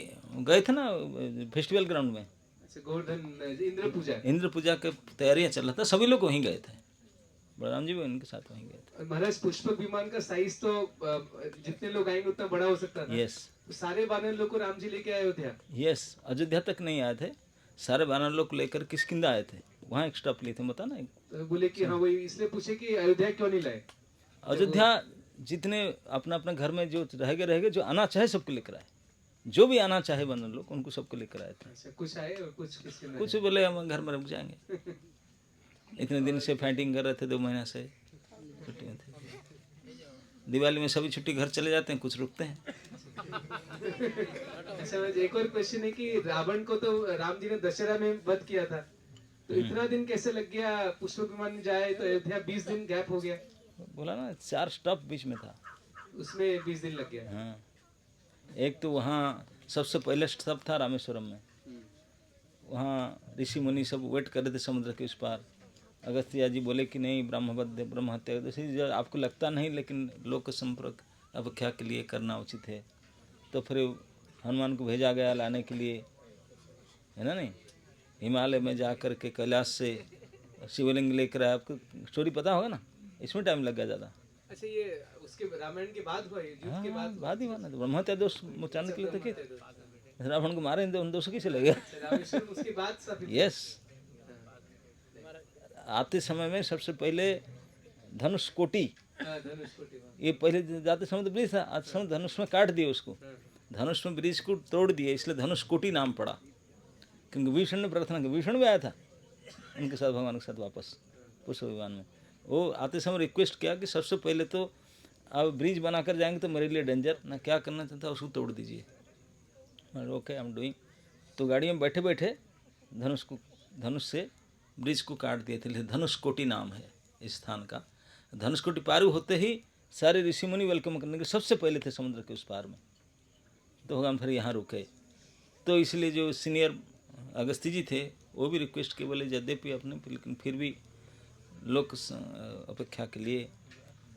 गए थे ना फेस्टिवल ग्राउंड में, अच्छा गोवर्धन इंद्र पूजा की तैयारियां चल रहा था, सभी लोग वहीं गए थे, बलराम जी भी उनके साथ वहीं गए थे। महाराज पुष्पक विमान का साइज तो जितने लोग आएंगे उतना बड़ा हो सकता था। यस, तो सारे 12 लोग को राम जी लेके आए अयोध्या। यस, अयोध्या तक नहीं आए थे, सारे 12 लोग लेकर किष्किंधा आए थे, वहाँ एक स्टॉप लिए थे, बता ना। तो बोले कि हाँ, वही इसलिए पूछे कि अयोध्या क्यों नहीं लाए। अयोध्या जितने अपना अपना घर में जो रहेंगे, जो आना चाहे सबको लेकर आए, जो भी आना चाहे 12 लोग उनको सबको लेकर आए थे। अच्छा, कुछ आए और कुछ बोले हम घर में रुक जाएंगे, इतने दिन से फाइटिंग कर रहे थे, 2 महीना से छुट्टी में थे। दिवाली में सभी छुट्टी घर चले जाते हैं, कुछ रुकते हैं। अच्छा, एक और क्वेश्चन है कि रावण को तो राम जी ने दशहरा में वध किया था, तो इतना दिन कैसे लग गया पुष्पक विमान में जाए तो अयोध्या 20 दिन गैप हो गया। बोला ना 4 स्टॉप बीच में था, उसमें 20 दिन लग गया। हाँ, एक तो वहाँ सबसे पहले स्टॉप था रामेश्वरम में, वहाँ ऋषि मुनि सब वेट कर रहे थे समुद्र के उस पार। अगस्त्य जी बोले कि नहीं, ब्रह्म हत्या, तो आपको लगता नहीं, लेकिन लोक संपर्क अपेक्षा के लिए करना उचित है। तो फिर हनुमान को भेजा गया लाने के लिए, है ना नहीं, हिमालय में जा कर के कैलाश से शिवलिंग लेकर आया। आपको स्टोरी पता होगा ना, इसमें टाइम लग गया ज़्यादा। अच्छा, ये उसके रामायण के बाद हुआ, युद्ध के बाद ही हुआ ना, तो ब्रह्म हत्या दोष मुचाने के लिए थे कि रावण को मारे, उन दोषों कैसे लगे? उसके बाद यस, आते समय में सबसे पहले धनुष कोटि, ये पहले जाते समुद्र ब्रिज था, आज समुद्र धनुष में काट दिए उसको, धनुष में ब्रिज को तोड़ दिए, इसलिए धनुष कोटि नाम पड़ा। क्योंकि विष्णु ने प्रार्थना की, विष्णु भी आया था उनके साथ, भगवान के साथ वापस पुष्प विमान में। वो आते समय रिक्वेस्ट किया कि सबसे पहले तो आप ब्रिज बनाकर जाएंगे तो मेरे लिए डेंजर ना, क्या करना चाहता उसको तोड़ दीजिए। Okay, I am doing. तो गाड़ी में बैठे बैठे धनुष से ब्रिज को काट दिए थे। धनुष कोटि नाम है इस स्थान का। धनुष कोटि पार होते ही सारे ऋषि मुनि वेलकम करने के सबसे पहले थे समुद्र के उस पार में, तो भगवान फिर यहाँ रुके। तो इसलिए जो सीनियर अगस्त्य जी थे वो भी रिक्वेस्ट किए, बोले यद्यपि अपने, लेकिन फिर भी लोक अपेक्षा के लिए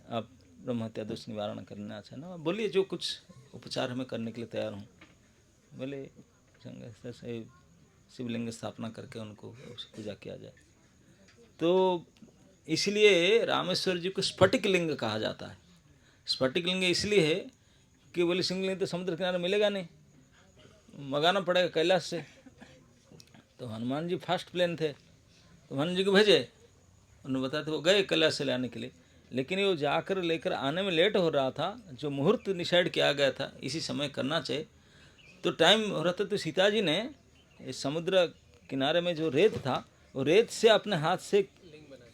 आप ब्रह्म हत्या दोष निवारण करना अच्छा ना, बोलिए जो कुछ उपचार हमें करने के लिए तैयार हूँ। बोले से शिवलिंग स्थापना करके उनको पूजा किया जाए। तो इसलिए रामेश्वर जी को स्फटिक लिंग कहा जाता है। स्फटिक लिंग इसलिए है कि बोले शिवलिंग तो समुद्र किनारे मिलेगा नहीं, मंगाना पड़ेगा कैलाश से। तो हनुमान जी फास्ट प्लेन थे, तो हनुमान जी को भेजे, उन्होंने बताया था, वो गए कैलाश से लाने के लिए, लेकिन वो जाकर लेकर आने में लेट हो रहा था। जो मुहूर्त डिसाइड किया गया था इसी समय करना चाहिए, तो टाइम हो रहा था, तो सीता जी ने समुद्र किनारे में जो रेत था, वो रेत से अपने हाथ से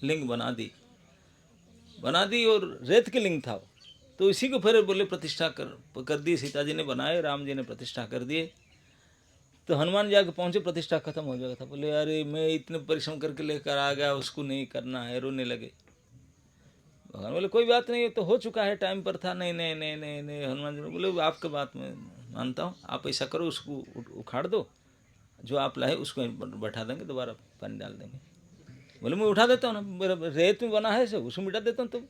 लिंग बना दी और रेत के लिंग था वो। तो इसी को फिर बोले प्रतिष्ठा कर दी, सीता जी ने बनाए, राम जी ने प्रतिष्ठा कर दिए। तो हनुमान जी आके पहुँचे, प्रतिष्ठा खत्म हो जाएगा था। बोले अरे मैं इतने परिश्रम करके लेकर आ गया, उसको नहीं करना है, रोने लगे। भगवान बोले कोई बात नहीं, तो हो चुका है, टाइम पर था। नहीं नहीं नहीं नहीं नहीं, हनुमान जी ने बोले आपके बात में मानता हूँ, आप ऐसा करो, उसको उखाड़ दो, जो आप लाए उसको बैठा देंगे, दोबारा पानी डाल देंगे। बोले मैं उठा देता हूँ ना, मेरा रेत में बना है सब, उसको मिटा देता हूँ।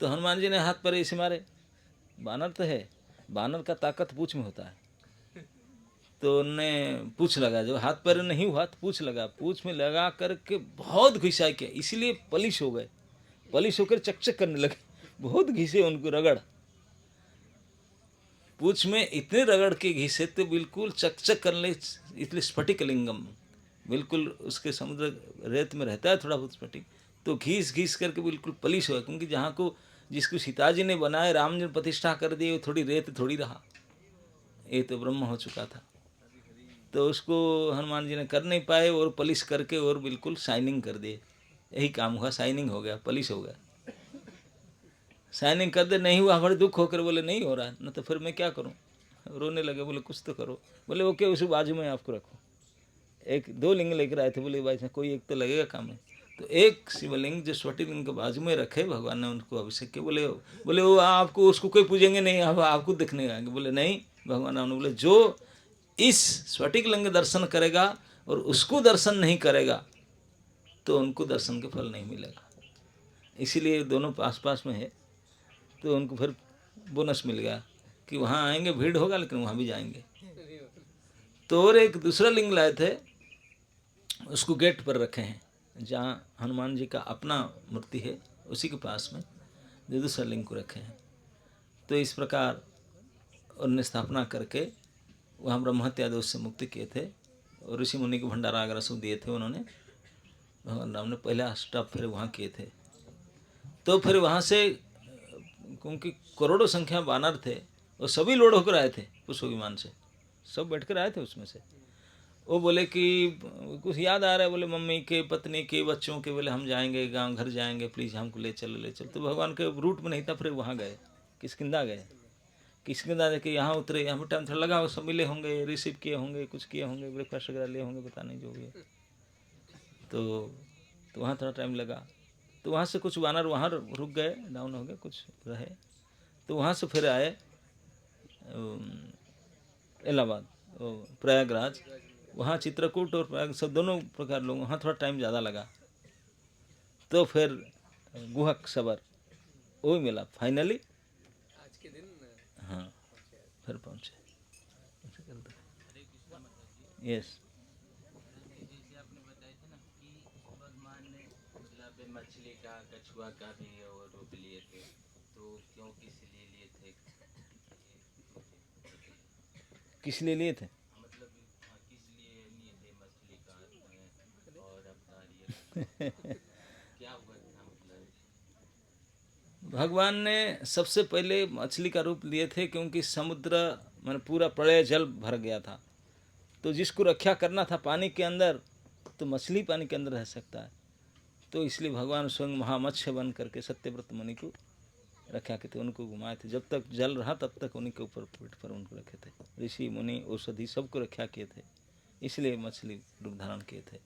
तो हनुमान जी ने हाथ पर ऐसे मारे, बानर तो है, बानर का ताकत पूछ में होता है। तो उनने पूछ लगा, जब हाथ पैर नहीं हुआ तो पूछ लगा, पूछ में लगा करके बहुत घिसा किया, इसलिए पलिश हो गए, पलिश होकर चकचक करने लगे, बहुत घिसे उनको रगड़, पूछ में इतने रगड़ के घिसे तो बिल्कुल चकचक करने, इसलिए स्फटिक लिंगम, बिल्कुल उसके समुद्र रेत में रहता है थोड़ा बहुत स्फटिक, तो घीस घीस करके बिल्कुल पलिश हो, क्योंकि जहाँ को जिसको सीता जी ने बनाए, राम जी ने प्रतिष्ठा कर दी, वो थोड़ी रेत थोड़ी रहा, ये तो ब्रह्म हो चुका था। तो उसको हनुमान जी ने कर नहीं पाए, और पलिश करके और बिल्कुल शाइनिंग कर दिए। यही काम हुआ, शाइनिंग हो गया, पलिश हो गया। शाइनिंग कर दे, नहीं हुआ, बड़े दुख होकर बोले नहीं हो रहा न, तो फिर मैं क्या करूं, रोने लगे। बोले कुछ तो करो। बोले ओके, उस बाजू में आपको रखो। एक दो लिंग लेकर आए थे, बोले भाई कोई एक तो लगेगा काम में। तो एक शिवलिंग जो स्वटी लिंग के बाजू में रखे, भगवान ने उनको अभिषेक किया। बोले वो आपको उसको कोई पूजेंगे नहीं, अब आपको दिखने आएंगे। बोले नहीं, भगवान ने बोले जो इस स्फटिक लिंग दर्शन करेगा और उसको दर्शन नहीं करेगा तो उनको दर्शन के फल नहीं मिलेगा। इसीलिए दोनों पास पास में है, तो उनको फिर बोनस मिल गया कि वहाँ आएंगे, भीड़ होगा लेकिन वहाँ भी जाएंगे। तो और एक दूसरा लिंग लाए थे, उसको गेट पर रखे हैं, जहाँ हनुमान जी का अपना मूर्ति है उसी के पास में जो दूसरा लिंग को रखे हैं। तो इस प्रकार उन्होंने स्थापना करके वहाँ ब्रह्महत्या दोष से मुक्ति किए थे, और ऋषि मुनि को भंडारागर सब दिए थे उन्होंने। भगवान राम ने पहला स्टॉप फिर वहाँ किए थे। तो फिर वहाँ से, क्योंकि करोड़ों संख्या बानर थे और सभी लोड होकर आए थे पुष्प विमान से, सब बैठकर आए थे उसमें से। वो बोले कि कुछ याद आ रहा है, बोले मम्मी के, पत्नी के, बच्चों के, बोले हम जाएंगे गांव, घर जाएंगे, प्लीज़ हमको ले चलो ले चलो। तो भगवान के रूट में नहीं था, फिर वहाँ गए, किष्किंधा गए। किष्किंधा देखे, यहाँ उतरे, यहाँ पर टाइम थोड़ा लगा, सब मिले होंगे, रिसीव किए होंगे, कुछ किए होंगे, ब्रेकफास्ट वगैरह लिए होंगे, पता नहीं जो भी है। तो वहाँ थोड़ा टाइम लगा। तो वहाँ से कुछ वानर वहाँ रुक गए, डाउन हो गए, कुछ रहे। तो वहाँ से फिर आए इलाहाबाद, प्रयागराज, वहाँ चित्रकूट और प्रयाग सब दोनों प्रकार लोग, वहाँ थोड़ा टाइम ज़्यादा लगा। तो फिर गुहक सबर वो भी मिला फाइनली, आज के दिन हाँ फिर पहुँचे। यस, जैसे आपने बताया था ना कि भगवान ने मतलब मछली का, कछुआ का भी वो रूप लिए थे, तो क्यों किस लिए लिए थे? किस लिए लिए थे? मतलब किस लिए लिए थे मछली का और अपना ये क्या हुआ था मतलब? भगवान ने सबसे पहले मछली का रूप लिए थे, क्योंकि समुद्र में पूरा प्रलय जल भर गया था, तो जिसको रक्षा करना था पानी के अंदर, तो मछली पानी के अंदर रह सकता है। तो इसलिए भगवान स्वयं महामत्स्य बन करके सत्यव्रत मुनि को रक्षा के थे, उनको घुमाए थे। जब तक जल रहा तब तक उन्हीं के ऊपर पीठ पर उनको रखे थे। ऋषि मुनि औषधि सबको रक्षा किए थे, इसलिए मछली रूप धारण किए थे।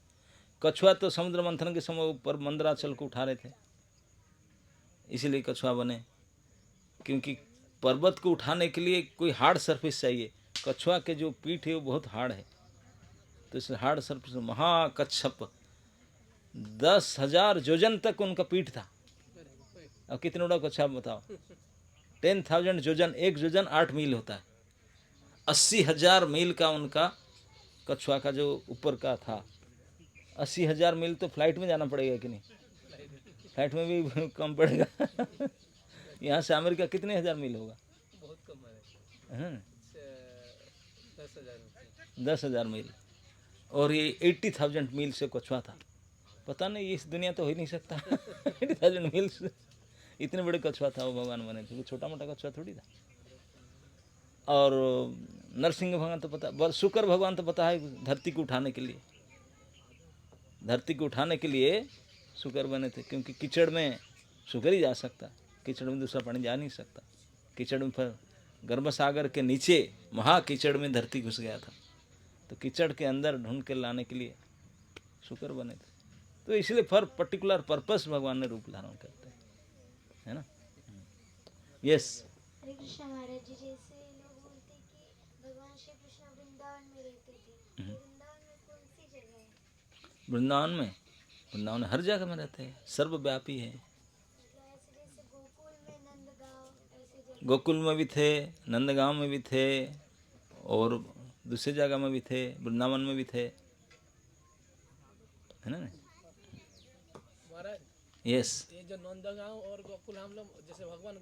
कछुआ तो समुद्र मंथन के समय ऊपर मंदराचल को उठा रहे थे, इसलिए कछुआ बने, क्योंकि पर्वत को उठाने के लिए कोई हार्ड सरफेस चाहिए। कछुआ के जो पीठ है वो बहुत हार्ड है, तो इसलिए हार्ड सरफेस, महाकच्छप 10,000 योजन तक उनका पीठ था। अब कितने बड़ा कछुआ बताओ, 10,000 योजन, 1 योजन 8 मील होता है, 80,000 मील का उनका कछुआ का जो ऊपर का था। 80,000 मील तो फ्लाइट में जाना पड़ेगा कि नहीं, फ्लाइट में भी कम पड़ेगा। यहाँ से अमेरिका कितने हज़ार मील होगा? बहुत कम है, 10,000 10,000 मील, और ये 80,000 मील से कछुआ था। पता नहीं इस दुनिया तो हो ही नहीं सकता। 80,000 मील से इतने बड़े कछुआ था वो, भगवान बने थे, छोटा मोटा कछुआ थोड़ी था। और नरसिंह भगवान तो पता, शुक्र भगवान तो पता है धरती को उठाने के लिए, धरती को उठाने के लिए शुक्र बने थे, क्योंकि कीचड़ में शुक्र ही जा सकता, कीचड़ में दूसरा पानी जा नहीं सकता। कीचड़ में फिर गर्भ सागर के नीचे महा कीचड़ में धरती घुस गया था, तो कीचड़ के अंदर ढूंढ के लाने के लिए शुक्र बने थे। तो इसलिए फॉर पर्टिकुलर पर्पस भगवान ने रूप धारण करते हैं, है ना। यस। हरे कृष्णा महाराज जी, जैसे लोग बोलते हैं कि भगवान श्री कृष्ण वृंदावन में रहते थे, तो वृंदावन में कौन सी जगह है? वृंदावन में हर जगह में रहते हैं, सर्वव्यापी है। मतलब ऐसे जैसे गोकुल में नंदगांव ऐसी जगह। गोकुल में भी थे, नंदगांव में भी थे, और दूसरी जगह में भी थे, वृंदावन में भी थे, है ना। महाराज यस। ये जो नंदगांव और गोकुल, हम लोग जैसे भगवान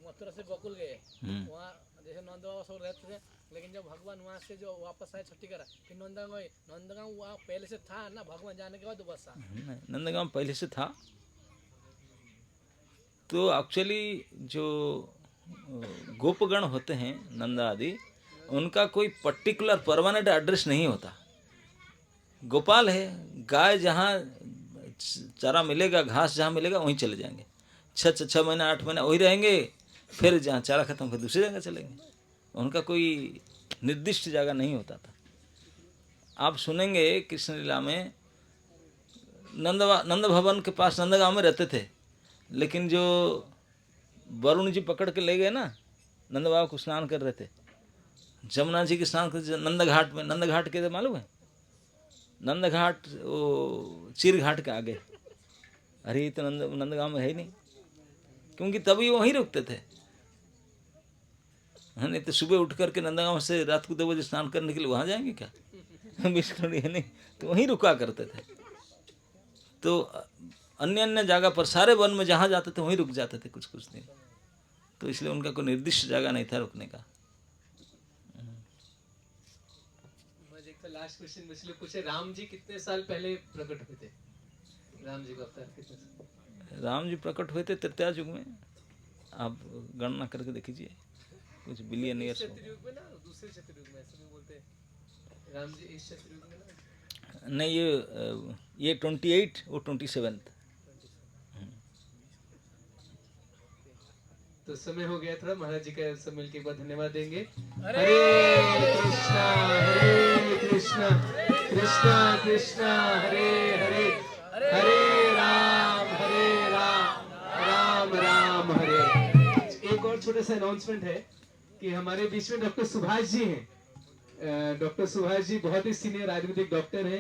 मथुरा से गोकुल गए, वहाँ जैसे नंदगांव सब रहते थे, लेकिन जब भगवान वहाँ से जो वापस आए छुट्टी करा, फिर नंदगांव वहाँ पहले से था ना, भगवान जाने के बाद बसा। नंदगांव पहले से था। तो एक्चुअली जो गोपगण होते हैं नंद आदि, उनका कोई पर्टिकुलर परमानेंट एड्रेस नहीं होता। गोपाल है, गाय जहाँ चारा मिलेगा, घास जहाँ मिलेगा वहीं चले जाएंगे, 6 महीने 8 महीने वहीं रहेंगे, फिर जहाँ चारा खत्म फिर दूसरी जगह चलेंगे। उनका कोई निर्दिष्ट जगह नहीं होता था। आप सुनेंगे कृष्ण लीला में नंद भवन के पास नंदगांव में रहते थे, लेकिन जो वरुण जी पकड़ के ले गए ना, नंद बाबा को स्नान कर रहे थे, जमुना जी के स्नान कर नंद घाट में। नंद घाट के मालूम है? नंद घाट वो चीर घाट के आगे। अरे ये तो नंदगांव में है ही नहीं, क्योंकि तभी वहीं रुकते थे। नहीं तो सुबह उठ करके नंदगांव से रात को 2 बजे स्नान करने के लिए वहाँ जाएंगे क्या? बिस्कुट है नहीं, तो वहीं रुका करते थे। तो अन्य जगह पर सारे वन में जहाँ जाते थे वहीं रुक जाते थे कुछ दिन। तो इसलिए उनका कोई निर्दिष्ट जगह नहीं था रुकने का। लास्ट क्वेश्चन मुझसे पूछे, राम जी कितने साल पहले प्रकट हुए थे? राम जी का अवतार कितने साल? राम जी प्रकट हुए थे त्रेता युग में। आप गणना करके देखिए, कुछ बिलियन ईयर्स। क्षत्रियुग में ना, दूसरे क्षत्रियुग में ऐसे भी बोलते हैं। राम जी इस क्षत्रियुग में ना? नहीं, ये 28 और 27। तो समय हो गया थोड़ा, महाराज जी का सब मिलके एक बार धन्यवाद देंगे। हरे कृष्णा कृष्णा कृष्णा हरे हरे, हरे राम राम राम हरे। एक और छोटा सा अनाउंसमेंट है कि हमारे बीच में डॉक्टर सुभाष जी हैं। डॉक्टर सुभाष जी बहुत ही सीनियर आयुर्वेदिक डॉक्टर हैं।